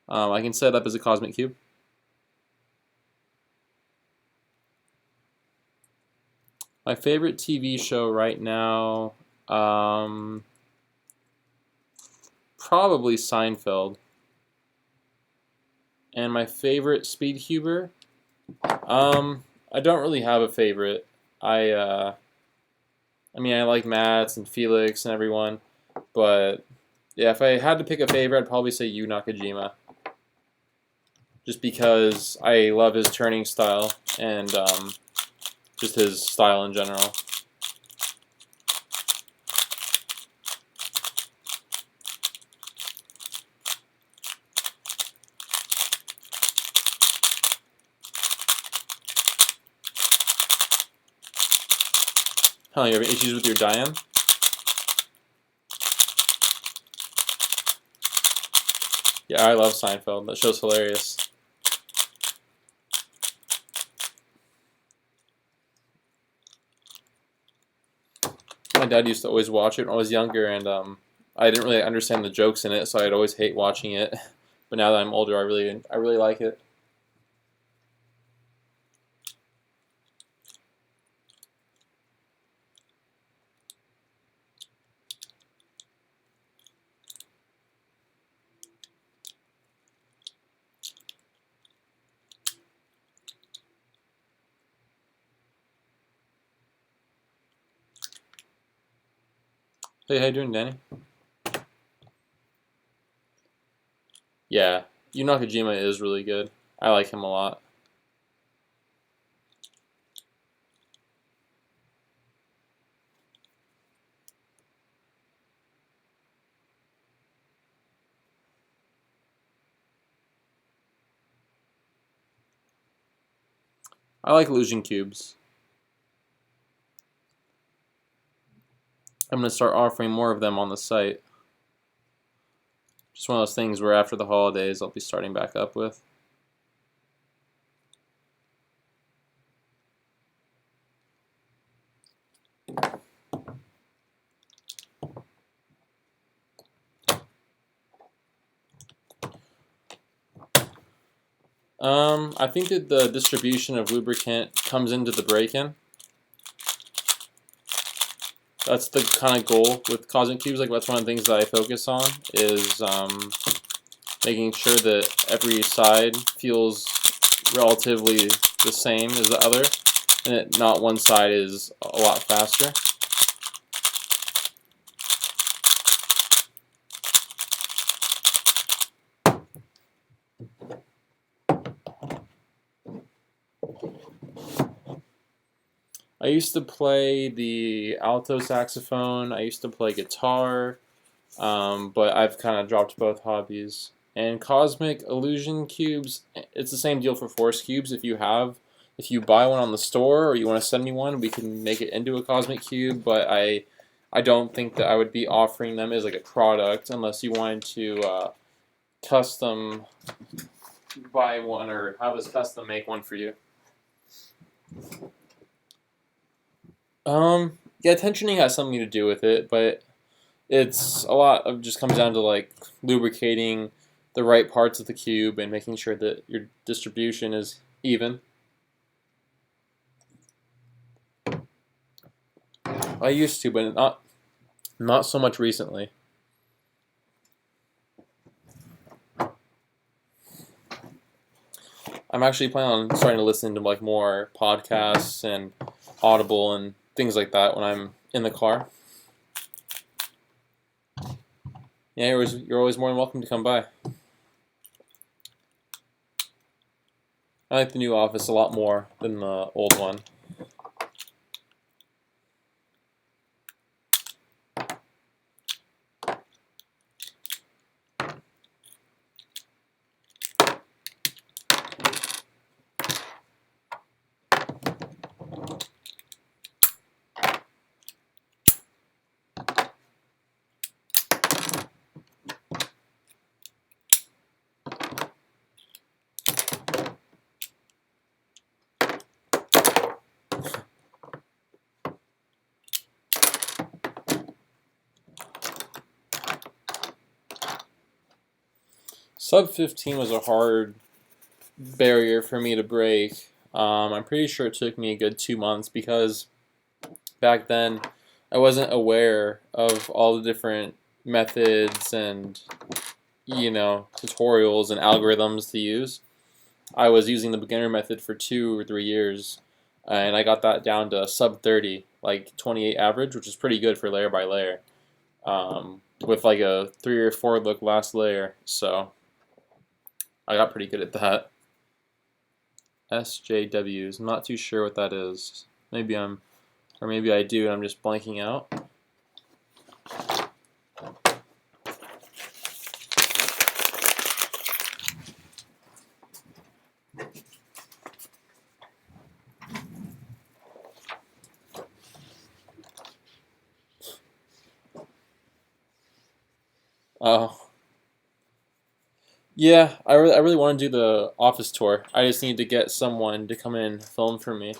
I can set it up as a Cosmic Cube. My favorite TV show right now, probably Seinfeld. And my favorite SpeedCuber, I don't really have a favorite. I mean, I like Mats and Felix and everyone, but yeah, if I had to pick a favorite, I'd probably say Yu Nakajima. Just because I love his turning style and just his style in general. Huh, you having issues with your Diane? Yeah, I love Seinfeld. That show's hilarious. My dad used to always watch it when I was younger, and I didn't really understand the jokes in it, so I'd always hate watching it. But now that I'm older, I really like it. Hey, how you doing, Danny? Yeah, Yu Nakajima is really good. I like him a lot. I like illusion cubes. I'm going to start offering more of them on the site. Just one of those things where after the holidays I'll be starting back up with. I think that the distribution of lubricant comes into the break-in. That's the kind of goal with Cosmic Cubes. Like, that's one of the things that I focus on is making sure that every side feels relatively the same as the other, and that not one side is a lot faster. I used to play the alto saxophone. I used to play guitar, but I've kind of dropped both hobbies. And Cosmic Illusion Cubes, it's the same deal for Force Cubes. If you buy one on the store or you want to send me one, we can make it into a Cosmic Cube. But I don't think that I would be offering them as like a product unless you wanted to custom buy one or have us custom make one for you. Yeah, tensioning has something to do with it, but it's a lot of just comes down to like lubricating the right parts of the cube and making sure that your distribution is even. I used to, but not so much recently. I'm actually planning on starting to listen to like more podcasts and Audible and things like that when I'm in the car. Yeah, you're always more than welcome to come by. I like the new office a lot more than the old one. Sub 15 was a hard barrier for me to break. I'm pretty sure it took me a good 2 months because back then I wasn't aware of all the different methods and tutorials and algorithms to use. I was using the beginner method for 2 or 3 years, and I got that down to sub 30, like 28 average, which is pretty good for layer by layer, with like a 3 or 4 look last layer. So I got pretty good at that. SJWs. I'm not too sure what that is. Maybe or maybe I do, and I'm just blanking out. Oh, yeah. I really want to do the office tour. I just need to get someone to come in and film for me.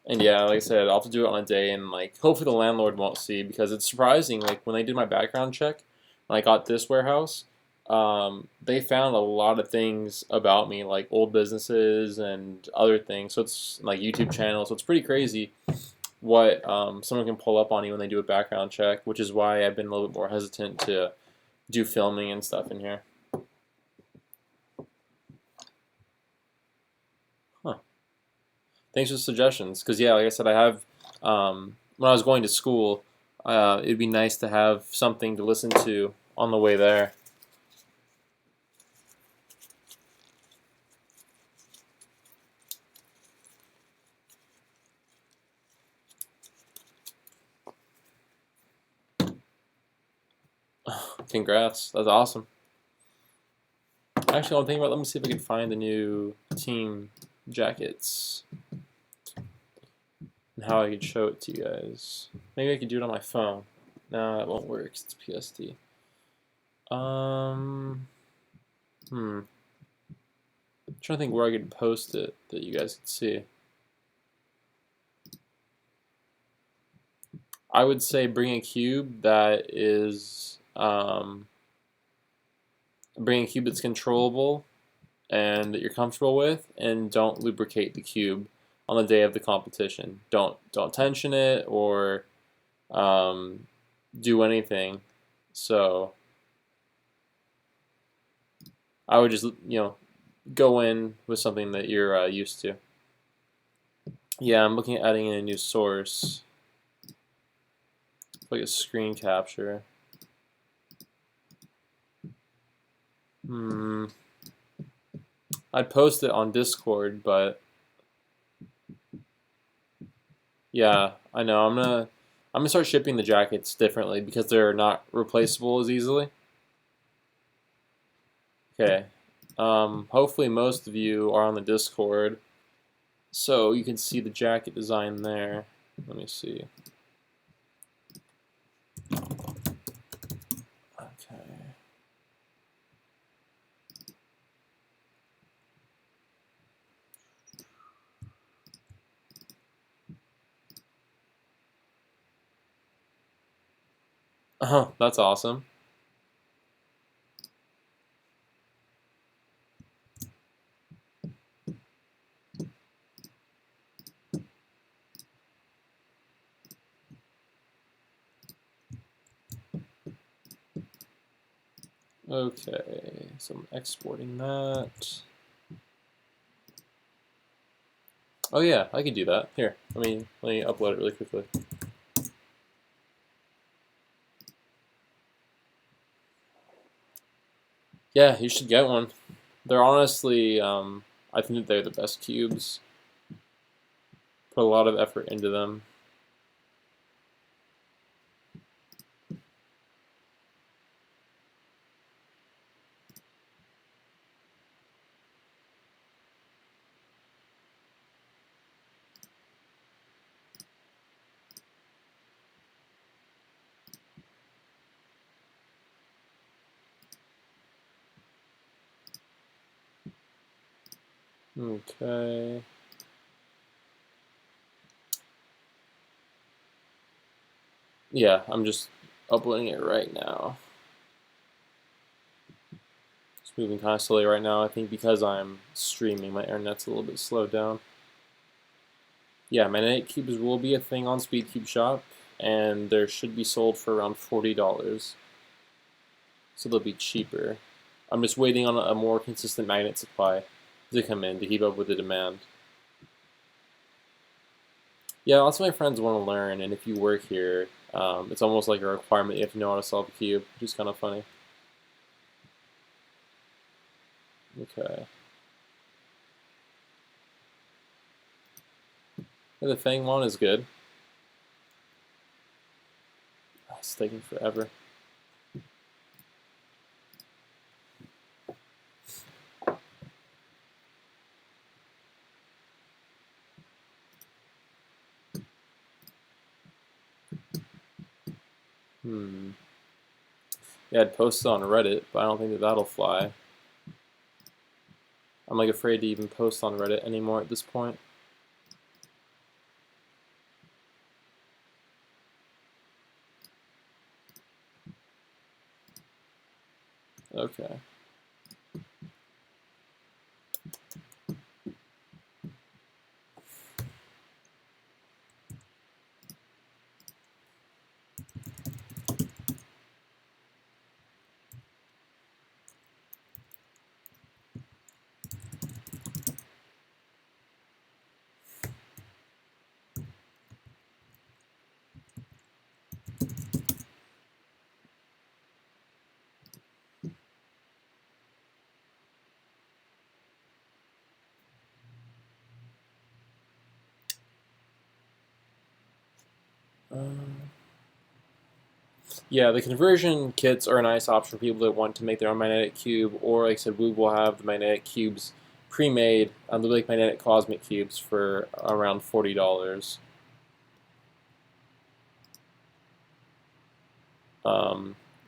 And yeah, like I said, I'll have to do it on a day, and like hopefully the landlord won't see, because it's surprising. Like when they did my background check, when I got this warehouse, they found a lot of things about me, like old businesses and other things. So it's like YouTube channels. So it's pretty crazy what someone can pull up on you when they do a background check, which is why I've been a little bit more hesitant to do filming and stuff in here. Huh. Thanks for the suggestions. Because yeah, like I said, I have when I was going to school, it'd be nice to have something to listen to on the way there. Congrats, that's awesome. Actually, I'm thinking about. Let me see if I can find the new team jackets and how I could show it to you guys. Maybe I could do it on my phone. No, that won't work. It's PST. I'm trying to think where I could post it that you guys could see. I would say bring a cube that is bring a cube that's controllable and that you're comfortable with, and don't lubricate the cube on the day of the competition. Don't tension it or do anything. So I would just go in with something that you're used to. Yeah, I'm looking at adding in a new source, like a screen capture. I'd post it on Discord, but yeah, I know I'm gonna start shipping the jackets differently because they're not replaceable as easily. Okay. Hopefully most of you are on the Discord, so you can see the jacket design there. Let me see. Okay. That's awesome. Okay, so I'm exporting that. Oh yeah, I could do that. Here, let me upload it really quickly. Yeah, you should get one. They're honestly, I think that they're the best cubes. Put a lot of effort into them. Okay. Yeah, I'm just uploading it right now. It's moving kind of slowly right now, I think because I'm streaming, my internet's a little bit slowed down. Yeah, Magnetic Cubes will be a thing on SpeedCube Shop, and they should be sold for around $40. So they'll be cheaper. I'm just waiting on a more consistent magnet supply. to come in to keep up with the demand. Yeah, lots of my friends want to learn, and if you work here, it's almost like a requirement you have to know how to solve a cube, which is kind of funny. Okay. Yeah, the Fang one is good. It's taking forever. Yeah, I'd post it on Reddit, but I don't think that that'll fly. I'm like afraid to even post on Reddit anymore at this point. Okay. Yeah, the conversion kits are a nice option for people that want to make their own magnetic cube, or like I said, we will have the magnetic cubes pre-made. They're like magnetic cosmic cubes for around $40.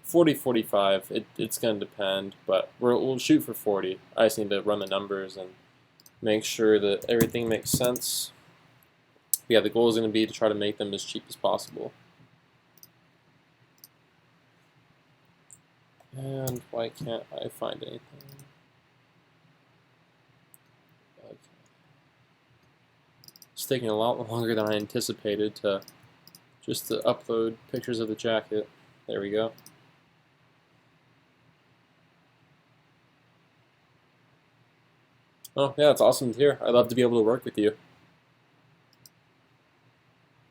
40, 45. It's going to depend, but we'll shoot for 40. I just need to run the numbers and make sure that everything makes sense. Yeah, the goal is going to be to try to make them as cheap as possible. And why can't I find anything? Okay. It's taking a lot longer than I anticipated to upload pictures of the jacket. There we go. Oh, yeah, it's awesome to hear. I'd love to be able to work with you.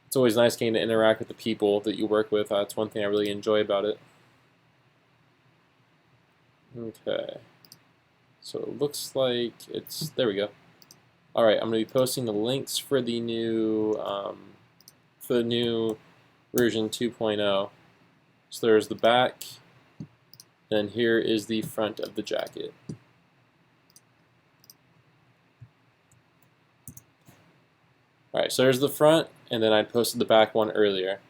It's always nice getting to interact with the people that you work with. That's one thing I really enjoy about it. Okay. So it looks like it's, there we go. All right, I'm going to be posting the links for the new version 2.0. So there's the back, and here is the front of the jacket. All right, so there's the front, and then I posted the back one earlier.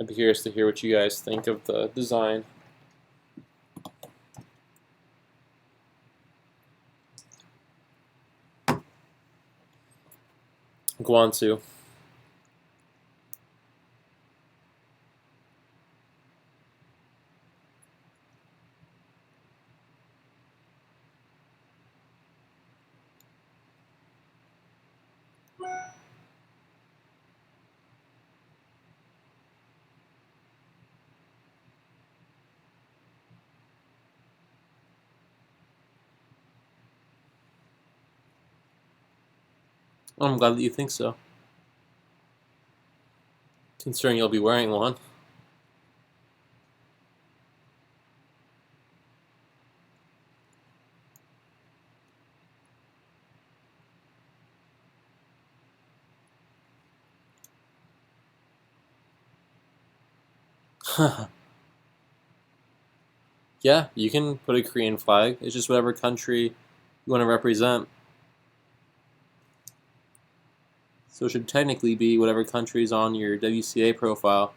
I'd be curious to hear what you guys think of the design. Guansu. Oh, I'm glad that you think so, considering you'll be wearing one. Yeah, you can put a Korean flag. It's just whatever country you want to represent. So it should technically be whatever country is on your WCA profile.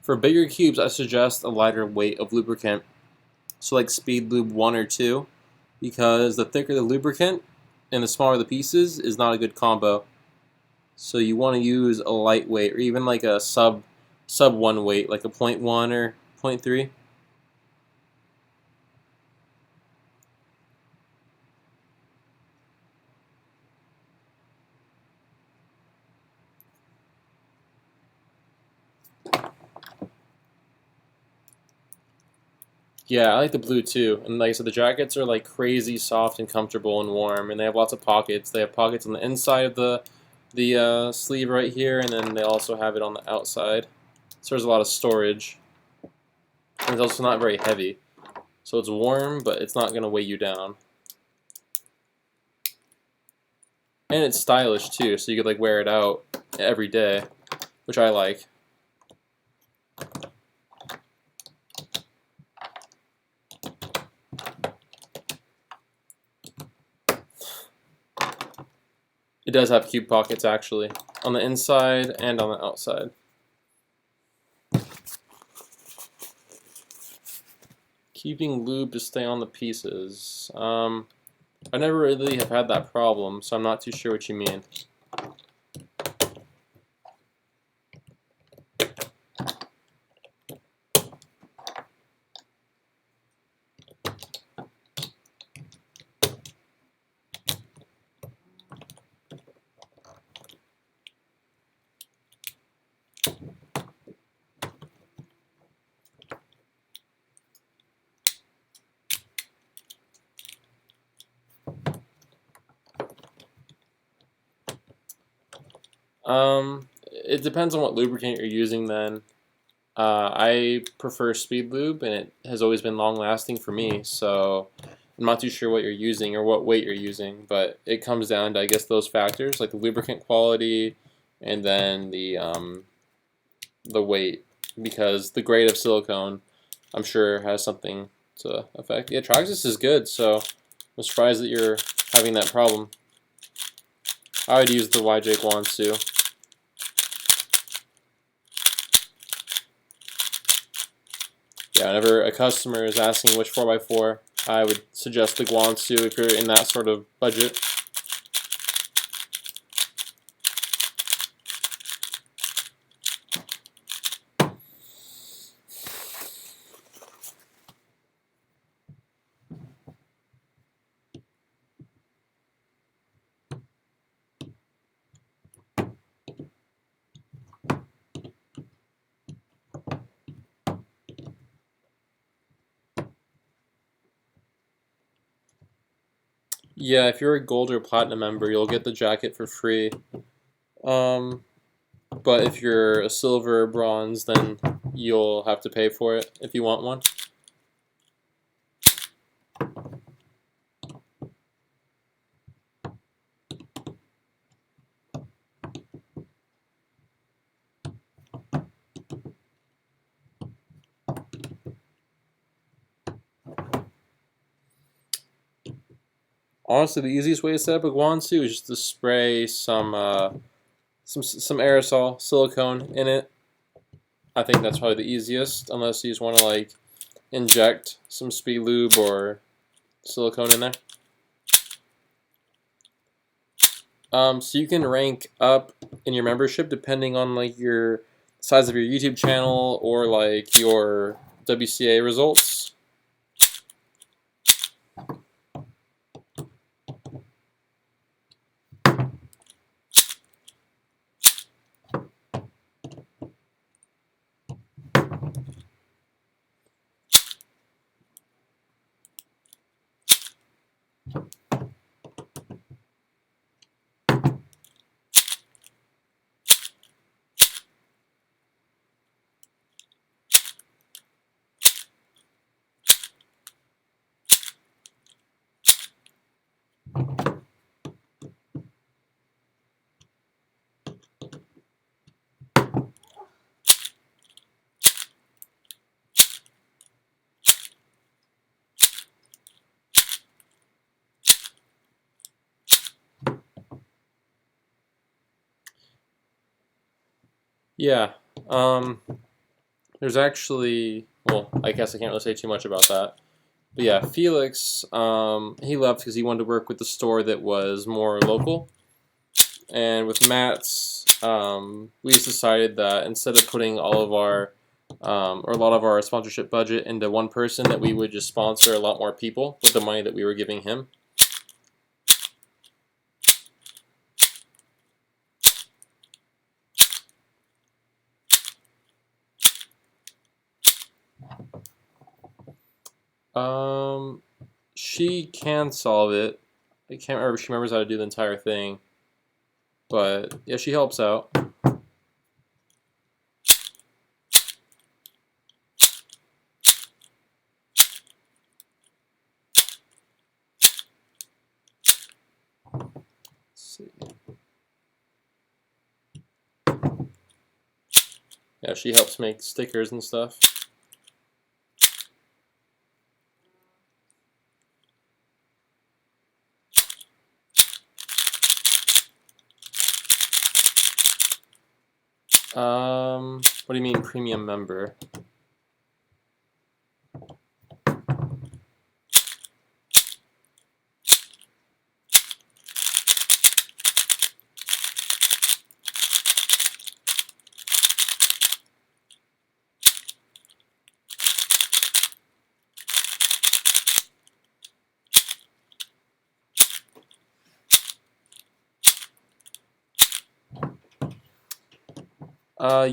For bigger cubes, I suggest a lighter weight of lubricant. So like Speed Lube 1 or 2, because the thicker the lubricant and the smaller the pieces is not a good combo. So you want to use a lightweight, or even like a sub 1 weight, like a 0.1 or 0.3. Yeah, I like the blue too. And like I said, the jackets are like crazy soft and comfortable and warm, and they have lots of pockets. They have pockets on the inside of the sleeve right here, and then they also have it on the outside. So there's a lot of storage. And it's also not very heavy. So it's warm, but it's not going to weigh you down. And it's stylish too, so you could like wear it out every day, which I like. It does have cube pockets actually, on the inside and on the outside. Keeping lube to stay on the pieces. I never really have had that problem, so I'm not too sure what you mean. It depends on what lubricant you're using then. I prefer speed lube, and it has always been long lasting for me, so I'm not too sure what you're using or what weight you're using, but it comes down to, I guess, those factors, like the lubricant quality and then the weight, because the grade of silicone, I'm sure, has something to affect. Yeah, Traxxas is good, so I'm surprised that you're having that problem. I would use the YJ Guansu. Yeah, whenever a customer is asking which 4x4, I would suggest the Guansu if you're in that sort of budget. Yeah, if you're a gold or platinum member, you'll get the jacket for free. Um, but if you're a silver or bronze, then you'll have to pay for it if you want one. Honestly, the easiest way to set up a Guansu is just to spray some aerosol silicone in it. I think that's probably the easiest, unless you just want to like inject some speed lube or silicone in there. So you can rank up in your membership depending on like your size of your YouTube channel or like your WCA results. Yeah. There's actually, well, I guess I can't really say too much about that. But yeah, Felix, he left because he wanted to work with the store that was more local. And with Matt's, we just decided that instead of putting all of our, or a lot of our sponsorship budget into one person, that we would just sponsor a lot more people with the money that we were giving him. Um, she can solve it. I can't remember if she remembers how to do the entire thing, but yeah, she helps out. Let's see. Yeah, she helps make stickers and stuff. What do you mean premium member?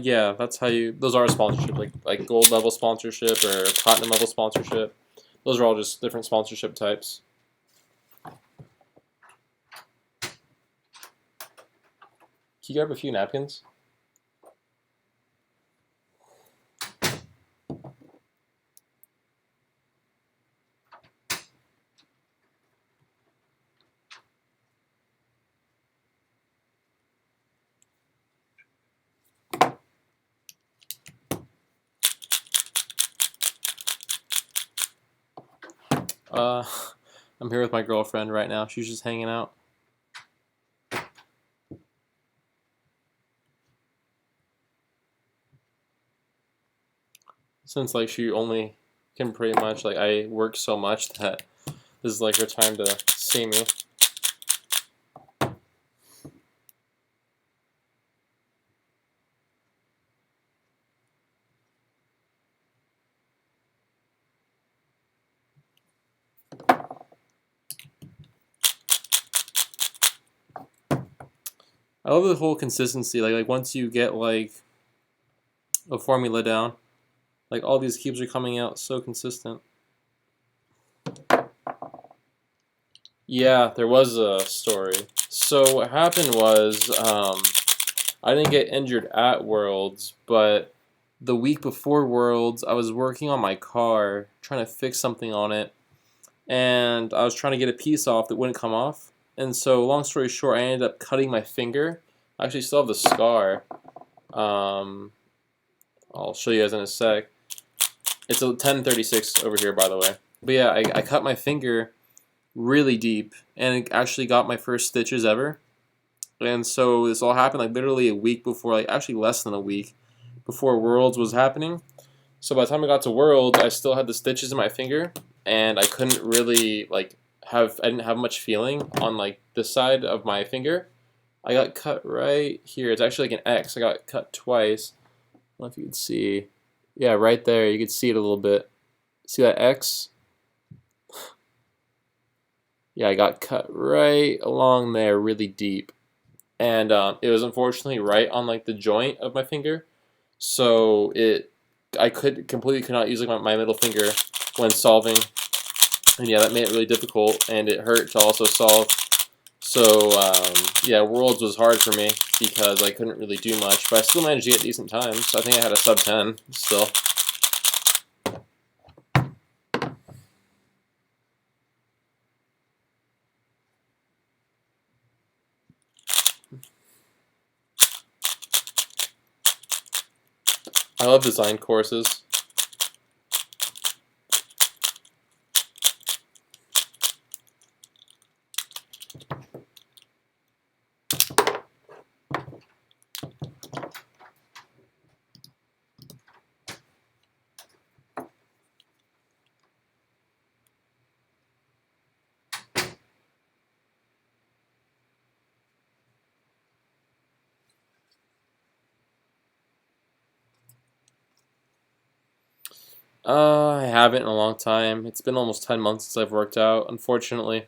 Yeah, that's how you. Those are sponsorship, like gold level sponsorship or platinum level sponsorship. Those are all just different sponsorship types. Can you grab a few napkins? Uh, I'm here with my girlfriend right now. She's just hanging out. Since like she only can pretty much like I work so much that this is like her time to see me. I love the whole consistency. Like once you get like a formula down, like all these cubes are coming out so consistent. Yeah, there was a story. So what happened was I didn't get injured at Worlds, but the week before Worlds, I was working on my car, trying to fix something on it, and I was trying to get a piece off that wouldn't come off. And so, long story short, I ended up cutting my finger. I actually still have the scar. Um, I'll show you guys in a sec. It's a 1036 over here, by the way. But yeah, I cut my finger really deep, and it actually got my first stitches ever. And so this all happened like literally a week before, like actually less than a week before Worlds was happening. So by the time I got to Worlds, I still had the stitches in my finger, and I couldn't really like I didn't have much feeling on like this side of my finger. I got cut right here. It's actually like an X. I got cut twice. I don't know if you can see. Yeah, right there. You can see it a little bit. See that X? Yeah, I got cut right along there, really deep, and it was unfortunately right on like the joint of my finger. So I could not use like my middle finger when solving, and yeah, that made it really difficult, and it hurt to also solve. So yeah, Worlds was hard for me because I couldn't really do much, but I still managed to get decent times. I think I had a sub 10 still. I love design courses. I haven't in a long time. It's been almost 10 months since I've worked out, unfortunately.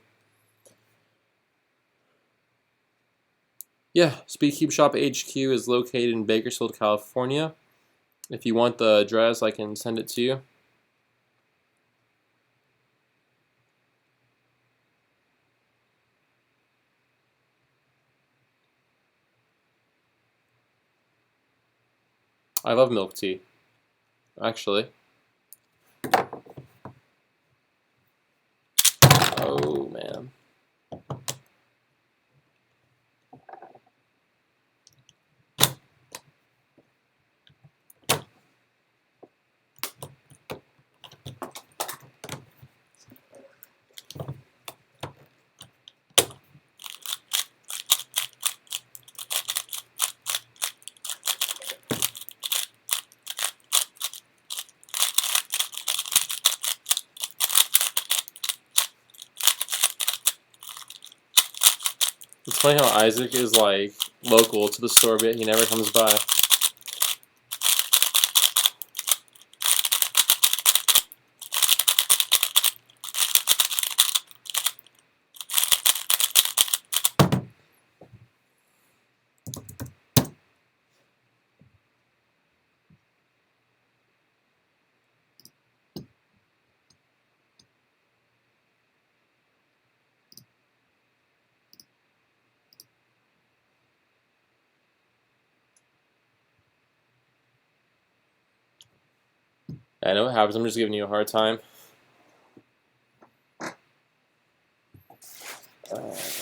Yeah, Speedcube Shop HQ is located in Bakersfield, California. If you want the address, I can send it to you. I love milk tea, actually. Oh, man. It's funny how Isaac is like local to the store, but he never comes by. I know what happens. I'm just giving you a hard time. Okay.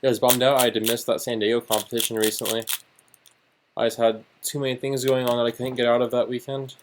I was bummed out I had to miss that San Diego competition recently. I just had too many things going on that I couldn't get out of that weekend.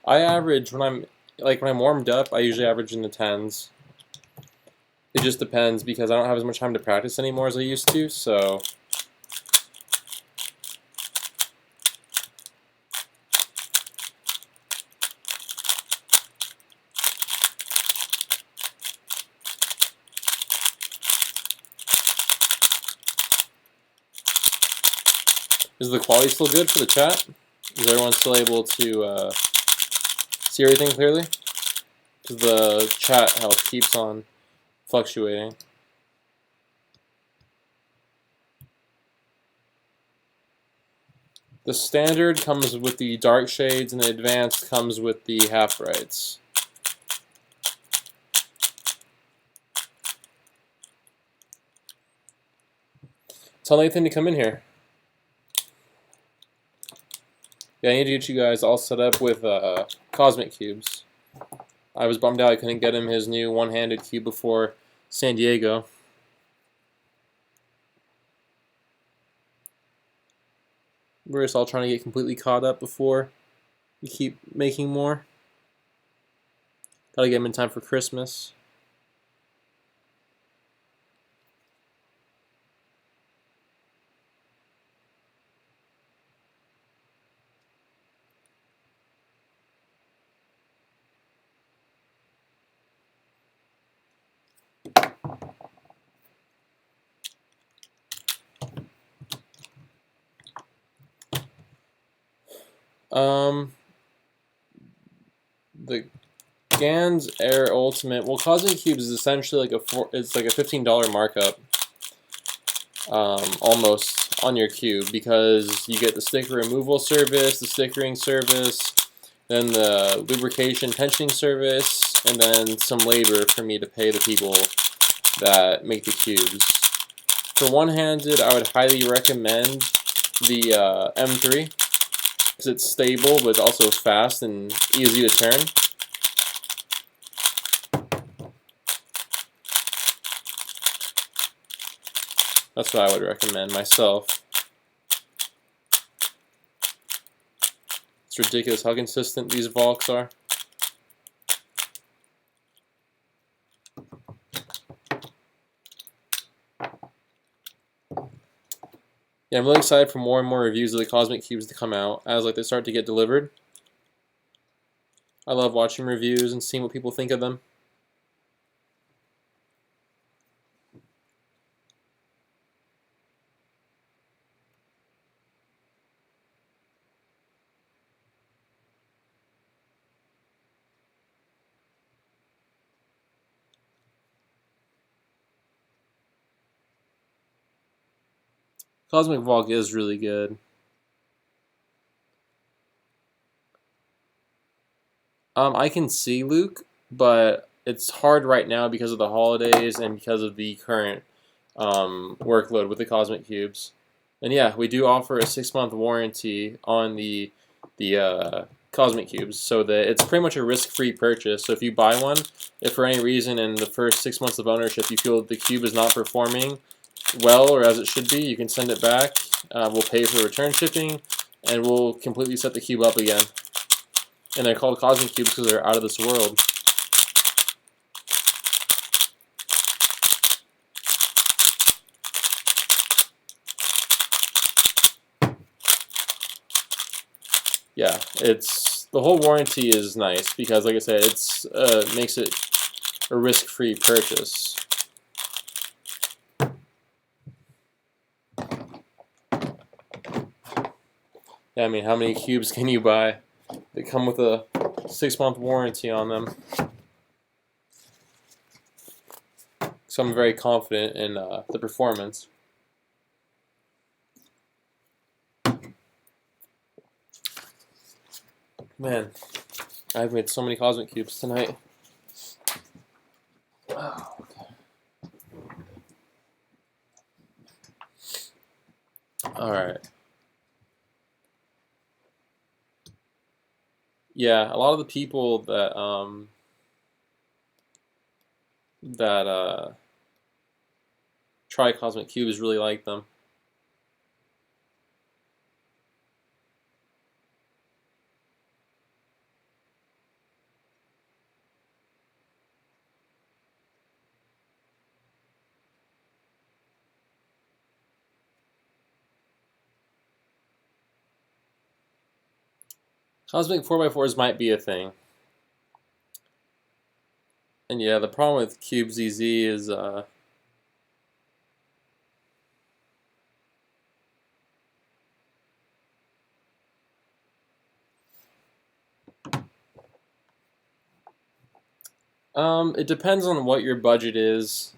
I average when I'm warmed up, I usually average in the 10s. It just depends because I don't have as much time to practice anymore as I used to, so is the quality still good for the chat? Is everyone still able to see everything clearly? Because the chat health keeps on fluctuating. The standard comes with the dark shades, and the advanced comes with the half brights. Tell Nathan to come in here. Yeah, I need to get you guys all set up with cosmic cubes. I was bummed out I couldn't get him his new one-handed cube before San Diego. We're just all trying to get completely caught up before we keep making more. Gotta get him in time for Christmas. The Gans Air Ultimate. Well, Cosmic Cubes is essentially like it's like a $15 markup, almost on your cube, because you get the sticker removal service, the stickering service, then the lubrication tensioning service, and then some labor for me to pay the people that make the cubes. For one-handed, I would highly recommend the M3 because it's stable, but it's also fast and easy to turn. That's what I would recommend myself. It's ridiculous how consistent these Volks are. Yeah, I'm really excited for more and more reviews of the Cosmic Cubes to come out as they start to get delivered. I love watching reviews and seeing what people think of them. Cosmic Volk is really good. I can see Luke, but it's hard right now because of the holidays and because of the current workload with the Cosmic Cubes. And yeah, we do offer a 6-month warranty on the Cosmic Cubes, so that it's pretty much a risk-free purchase. So if you buy one, if for any reason in the first 6 months of ownership you feel that the cube is not performing well or as it should be, you can send it back. We'll pay for return shipping, and we'll completely set the cube up again. And they're called Cosmic Cubes because they're out of this world. Yeah, the whole warranty is nice because, like I said, it's makes it a risk-free purchase. Yeah, I mean, how many cubes can you buy that come with a 6-month warranty on them? So I'm very confident in the performance. Man, I've made so many Cosmic Cubes tonight. Oh, okay. Alright. Yeah, a lot of the people that try Cosmic Cubes really like them. Cosmic 4x4s might be a thing. And yeah, the problem with Cube ZZ is it depends on what your budget is.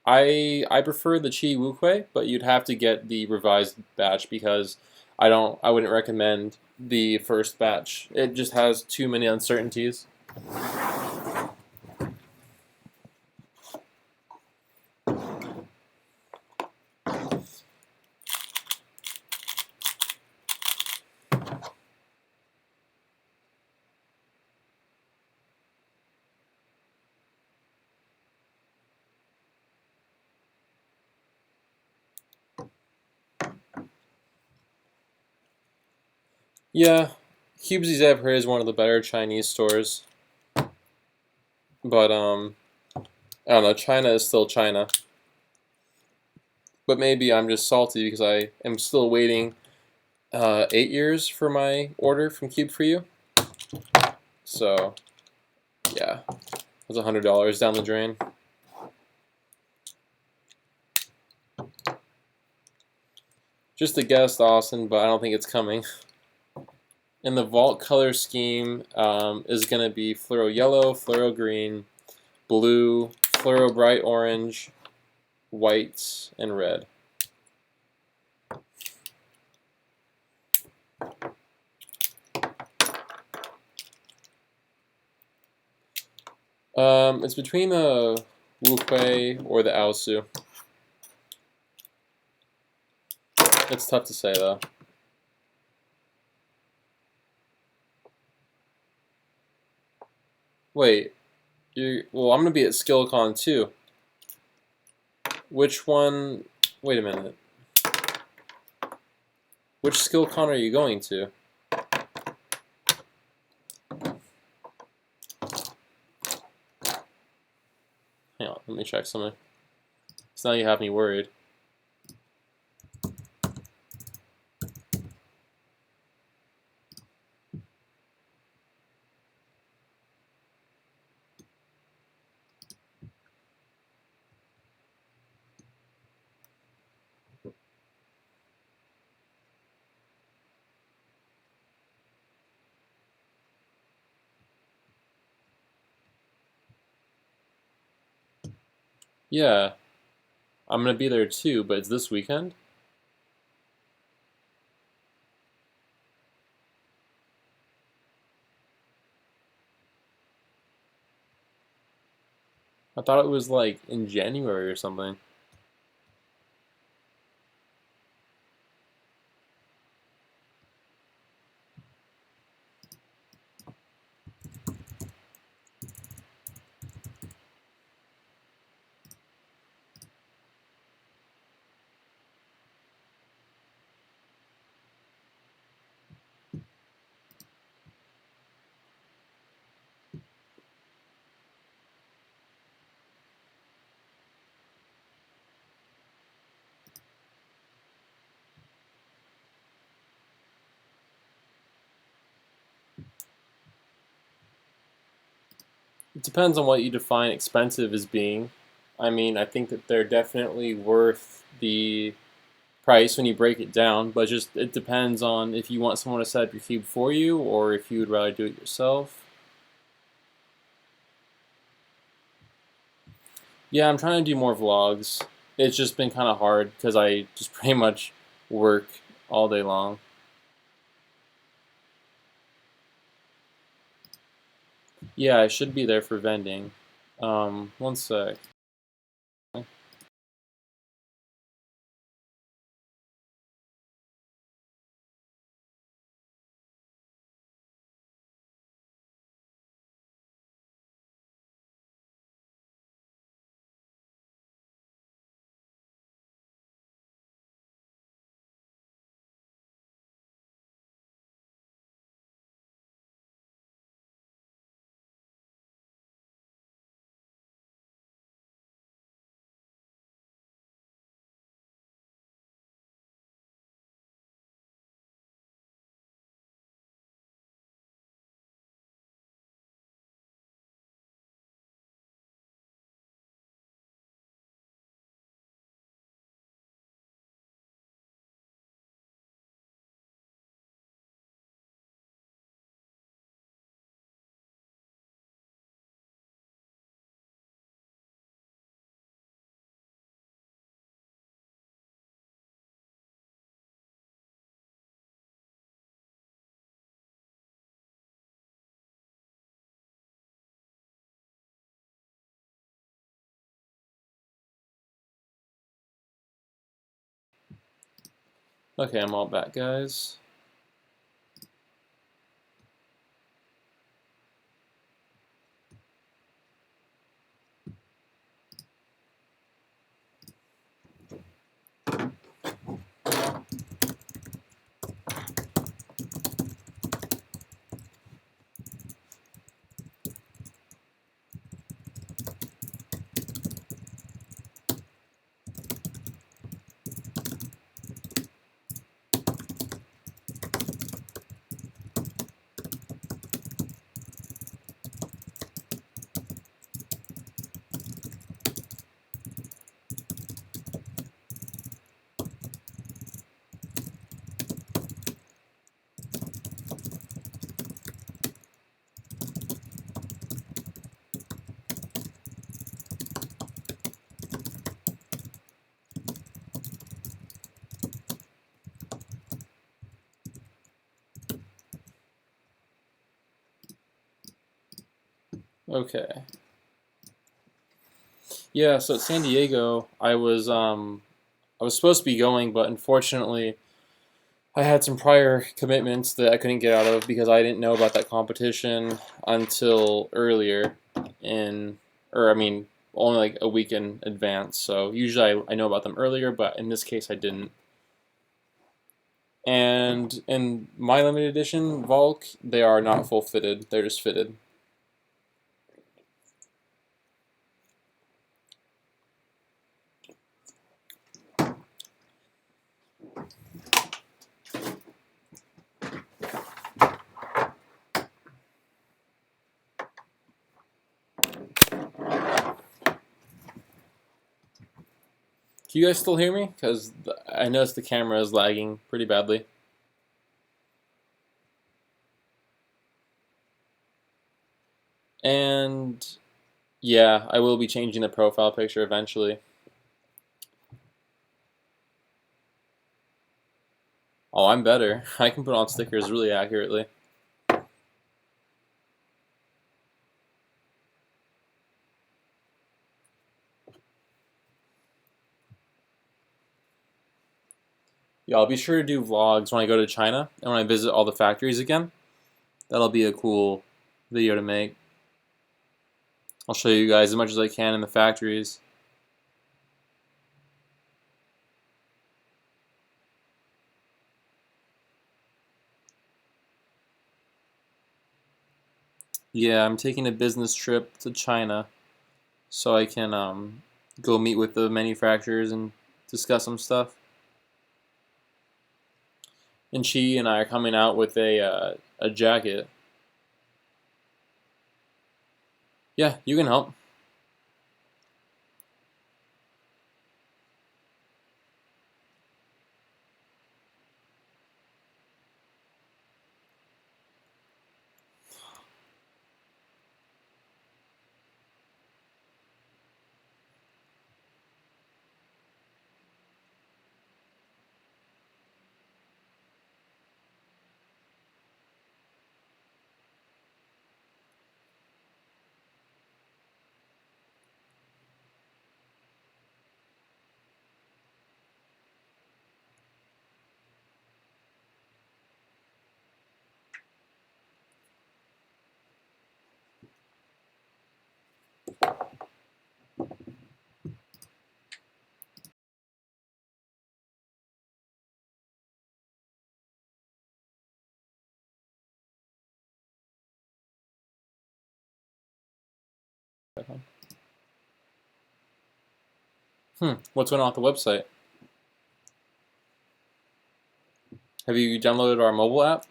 I prefer the Chi Wukui, but you'd have to get the revised batch because I wouldn't recommend the first batch. It just has too many uncertainties. Yeah, CubeZZ I've heard is one of the better Chinese stores. But I don't know, China is still China. But maybe I'm just salty because I am still waiting 8 years for my order from Cube for You. So yeah, that's $100 down the drain. Just a guess, Austin, but I don't think it's coming. And the vault color scheme is going to be fluoro yellow, fluoro green, blue, fluoro bright orange, white, and red. It's between the Wukui or the Aosu. It's tough to say though. Wait, well, I'm gonna be at SkillCon too. Which one Wait a minute. Which skill con are you going to? Hang on, let me check something. So now you have me worried. Yeah, I'm gonna be there too, but it's this weekend? I thought it was like in January or something. It depends on what you define expensive as being. I mean, I think that they're definitely worth the price when you break it down, but just it depends on if you want someone to set up your cube for you or if you would rather do it yourself. Yeah, I'm trying to do more vlogs. It's just been kind of hard because I just pretty much work all day long. Yeah, I should be there for vending. One sec. Okay, I'm all back, guys. Okay. Yeah, so at San Diego, I was supposed to be going, but unfortunately, I had some prior commitments that I couldn't get out of because I didn't know about that competition until earlier in, or I mean, only like a week in advance. So usually I know about them earlier, but in this case I didn't. And in my limited edition Volk, they are not full fitted. They're just fitted. Can you guys still hear me? Because I noticed the camera is lagging pretty badly. And yeah, I will be changing the profile picture eventually. Oh, I'm better. I can put on stickers really accurately. Yeah, I'll be sure to do vlogs when I go to China and when I visit all the factories again. That'll be a cool video to make. I'll show you guys as much as I can in the factories. Yeah, I'm taking a business trip to China so I can go meet with the manufacturers and discuss some stuff. And she and I are coming out with a jacket. Yeah, you can help. What's going on with the website? Have you downloaded our mobile app?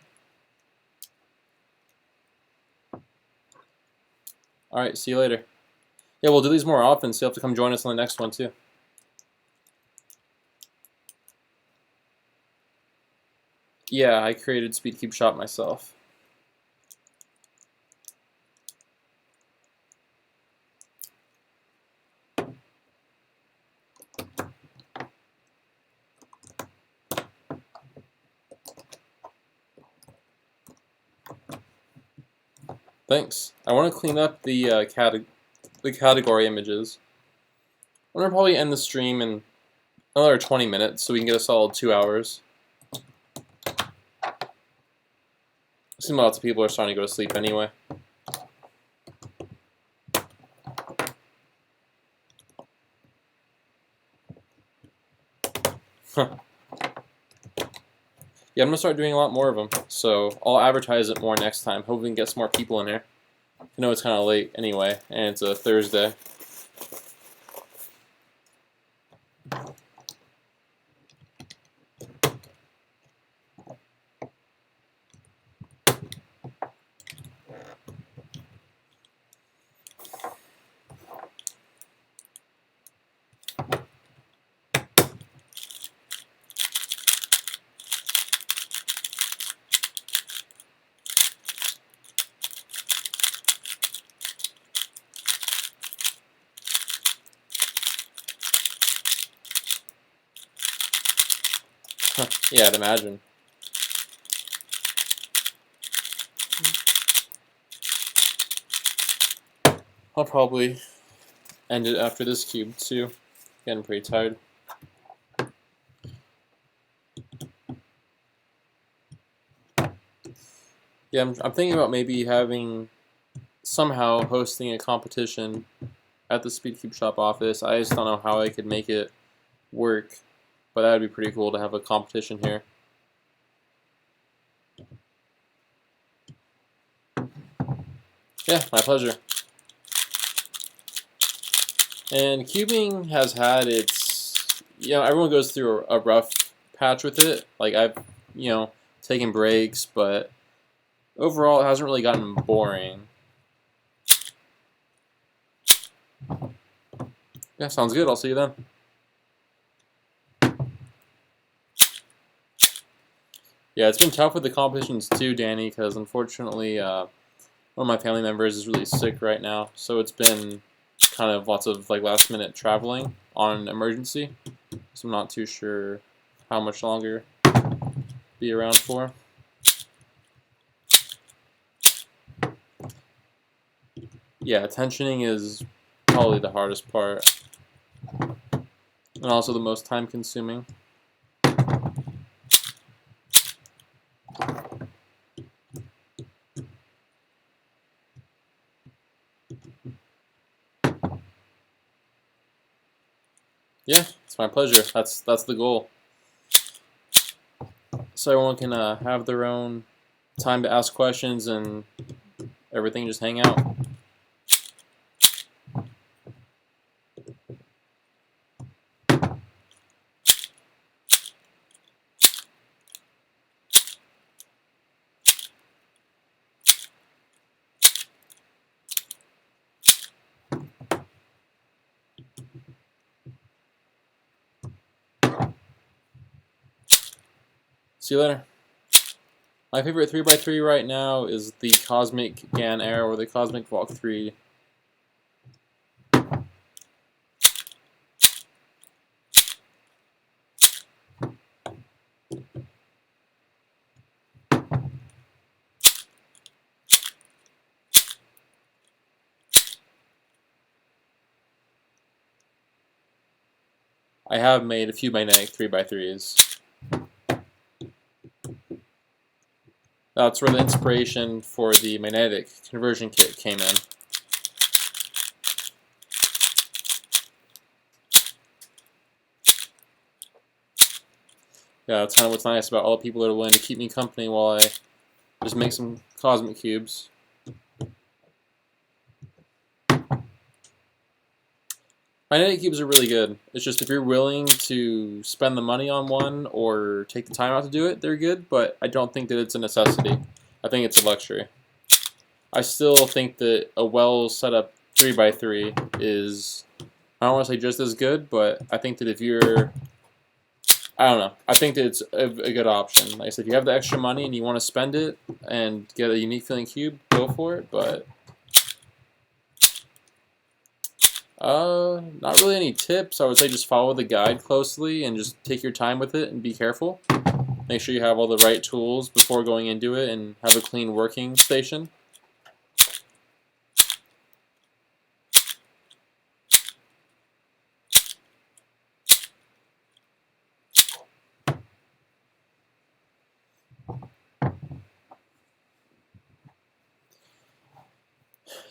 Alright, see you later. Yeah, we'll do these more often, so you'll have to come join us on the next one too. Yeah, I created SpeedCube Shop myself. Thanks. I want to clean up the category images. I'm gonna probably end the stream in another 20 minutes so we can get a solid 2 hours. Seems lots of people are starting to go to sleep anyway. Huh. Yeah, I'm gonna start doing a lot more of them, so I'll advertise it more next time. Hope we can get some more people in here. I know it's kind of late anyway, and it's a Thursday. Huh. Yeah, I'd imagine. I'll probably end it after this cube too. Getting pretty tired. Yeah, I'm thinking about maybe having somehow hosting a competition at the Speed Cube Shop office. I just don't know how I could make it work, but that would be pretty cool to have a competition here. Yeah, my pleasure. And cubing has had its, everyone goes through a rough patch with it. Like I've, taken breaks, but overall it hasn't really gotten boring. Yeah, sounds good. I'll see you then. Yeah, it's been tough with the competitions too, Danny, because unfortunately one of my family members is really sick right now. So it's been kind of lots of like last minute traveling on emergency. So I'm not too sure how much longer be around for. Yeah, tensioning is probably the hardest part. And also the most time consuming. Yeah, it's my pleasure. That's the goal. So everyone can have their own time to ask questions and everything, just hang out. See you later. My favorite 3x3 right now is the Cosmic GAN Air or the Cosmic Valk 3. I have made a few magnetic 3x3s. That's where the inspiration for the magnetic conversion kit came in. Yeah, that's kind of what's nice about all the people that are willing to keep me company while I just make some cosmic cubes. Magnetic cubes are really good. It's just if you're willing to spend the money on one or take the time out to do it, they're good, but I don't think that it's a necessity. I think it's a luxury. I still think that a well set up 3x3 is, I don't want to say just as good, but I think that if you're, I don't know, I think that it's a good option. Like I said, if you have the extra money and you want to spend it and get a unique feeling cube, go for it, but not really any tips. I would say just follow the guide closely and just take your time with it and be careful. Make sure you have all the right tools before going into it and have a clean working station.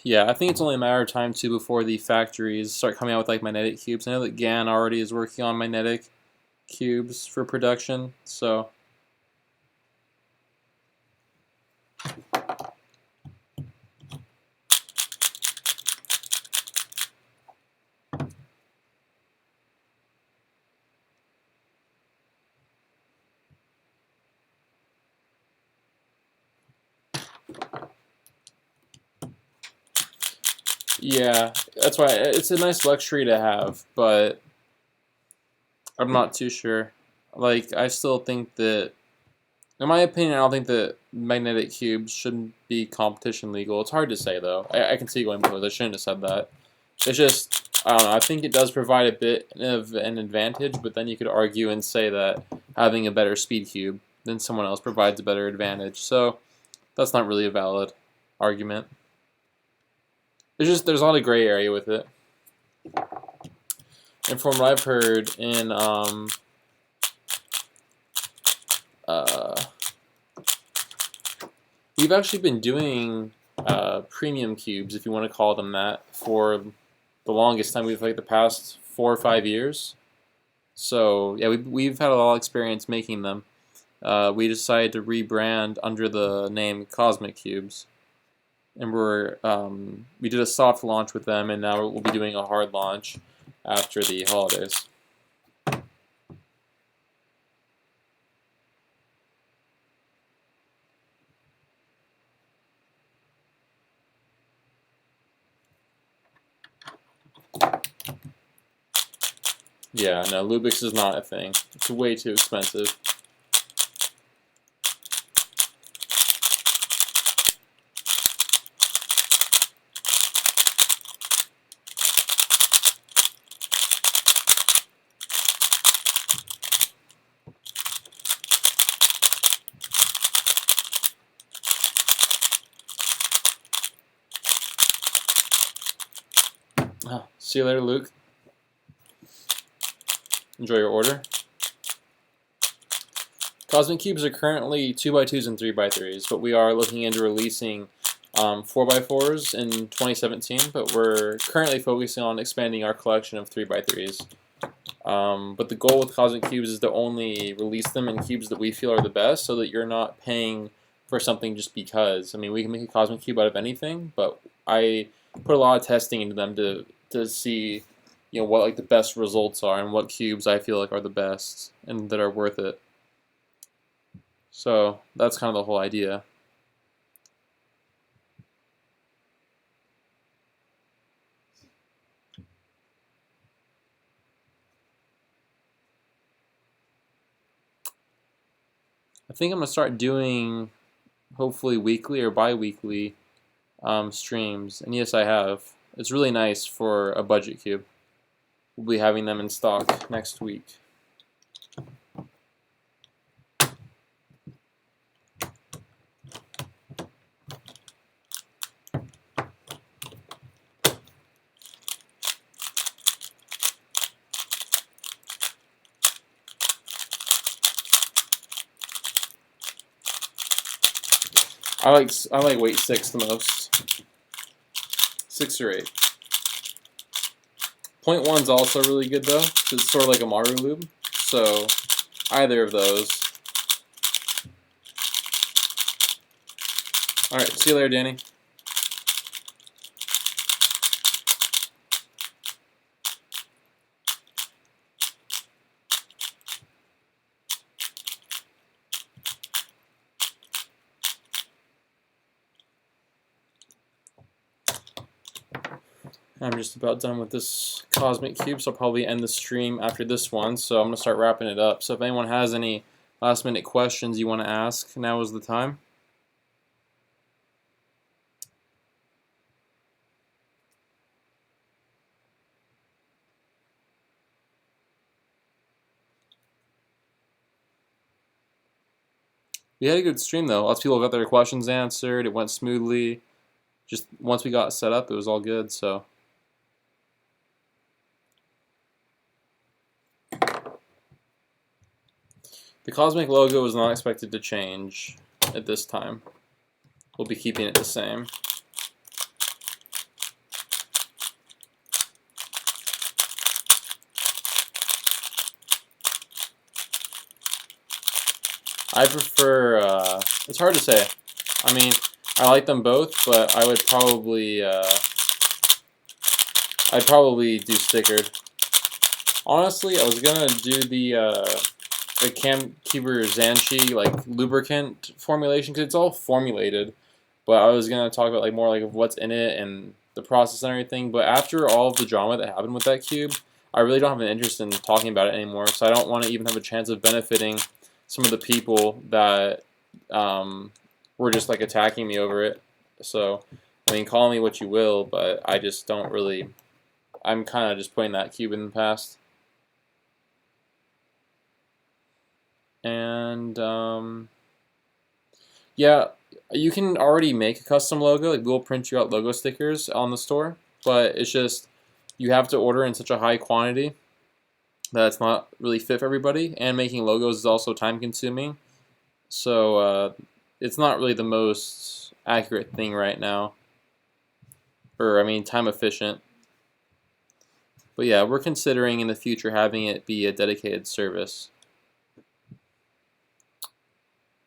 Yeah, I think it's only a matter of time too before the factories start coming out with like magnetic cubes. I know that GAN already is working on magnetic cubes for production, so yeah, that's why it's a nice luxury to have, but I'm not too sure. Like, I still think that, in my opinion, I don't think that magnetic cubes shouldn't be competition legal. It's hard to say, though. I can see going both. I shouldn't have said that. It's just, I don't know. I think it does provide a bit of an advantage, but then you could argue and say that having a better speed cube than someone else provides a better advantage. So that's not really a valid argument. There's a lot of gray area with it. And from what I've heard in we've actually been doing premium cubes, if you want to call them that, for the longest time. We've like the past 4 or 5 years. So yeah, we've had a lot of experience making them. We decided to rebrand under the name Cosmic Cubes, and we did a soft launch with them, and now we'll be doing a hard launch after the holidays. Yeah, no, Lubix is not a thing. It's way too expensive. Oh, see you later, Luke. Enjoy your order. Cosmic Cubes are currently 2x2s and 3x3s, but we are looking into releasing 4x4s in 2017, but we're currently focusing on expanding our collection of 3x3s. But the goal with Cosmic Cubes is to only release them in cubes that we feel are the best, so that you're not paying for something just because. I mean, we can make a Cosmic Cube out of anything, but I put a lot of testing into them to see, you know, what like the best results are and what cubes I feel like are the best and that are worth it. So that's kind of the whole idea. I think I'm gonna start doing hopefully weekly or bi-weekly streams, and yes, I have. It's really nice for a budget cube. We'll be having them in stock next week. I like weight 6 the most. 6 or 8. Point 1's also really good though, because it's sort of like a Maru lube. So either of those. Alright, see you later, Danny. I'm just about done with this Cosmic Cube, so I'll probably end the stream after this one, so I'm going to start wrapping it up. So if anyone has any last minute questions you want to ask, now is the time. We had a good stream though. Lots of people got their questions answered. It went smoothly. Just once we got set up, it was all good, so. The Cosmic logo is not expected to change at this time. We'll be keeping it the same. I prefer, it's hard to say. I mean, I like them both, but I would probably, I'd probably do stickered. Honestly, I was gonna do the Camkeeper Zanshi like lubricant formulation because it's all formulated, but I was gonna talk about like more like of what's in it and the process and everything. But after all of the drama that happened with that cube, I really don't have an interest in talking about it anymore. So I don't want to even have a chance of benefiting some of the people that were just like attacking me over it. So I mean, call me what you will, but I just don't really. I'm kind of just putting that cube in the past. And yeah, you can already make a custom logo. Like we'll print you out logo stickers on the store, but it's just you have to order in such a high quantity that it's not really fit for everybody. And making logos is also time consuming, so it's not really the most accurate thing right now, or I mean time efficient. But yeah, we're considering in the future having it be a dedicated service.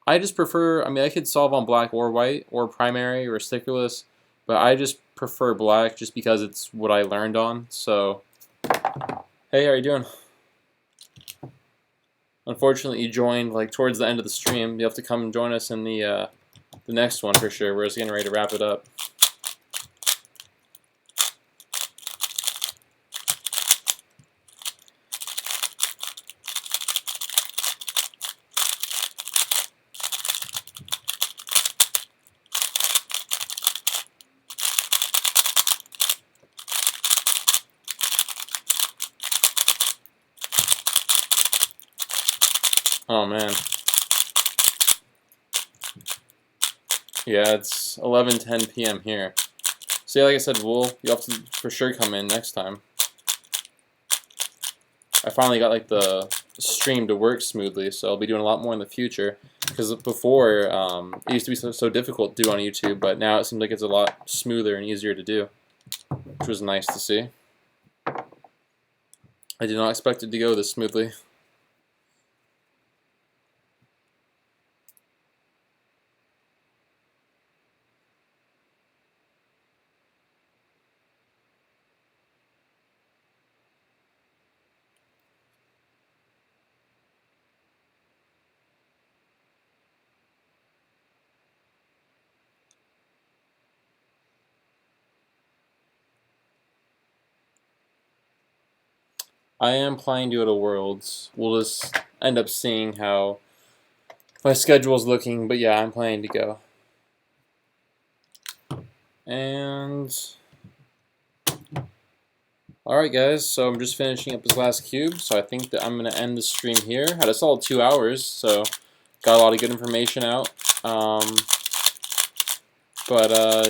I just prefer, I mean, I could solve on black or white or primary or stickerless, but I just prefer black just because it's what I learned on. So, hey, how are you doing? Unfortunately, you joined like towards the end of the stream. You have to come and join us in the next one for sure. We're just getting ready to wrap it up. Oh man. Yeah, it's 11:10 p.m. here. So yeah, like I said, you'll have to for sure come in next time. I finally got like the stream to work smoothly, so I'll be doing a lot more in the future. Because before, it used to be so difficult to do on YouTube, but now it seems like it's a lot smoother and easier to do, which was nice to see. I did not expect it to go this smoothly. I am planning to go to Worlds. We'll just end up seeing how my schedule's looking, but yeah, I'm planning to go. And alright guys, so I'm just finishing up this last cube, so I think that I'm going to end the stream here. Had a solid 2 hours, so got a lot of good information out.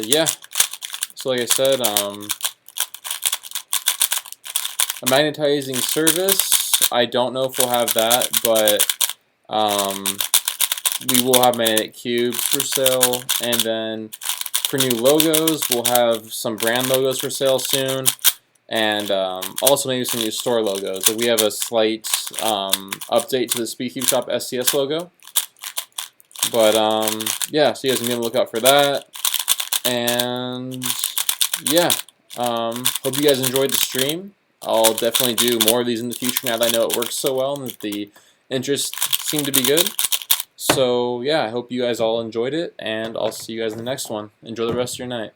Yeah, so like I said, a magnetizing service, I don't know if we'll have that, but we will have magnetic cubes for sale, and then for new logos, we'll have some brand logos for sale soon, and also maybe some new store logos. So we have a slight update to the SpeedCube Shop SCS logo. But yeah, so you guys can be on the lookout for that. And yeah, hope you guys enjoyed the stream. I'll definitely do more of these in the future now that I know it works so well and that the interest seemed to be good. So yeah, I hope you guys all enjoyed it, and I'll see you guys in the next one. Enjoy the rest of your night.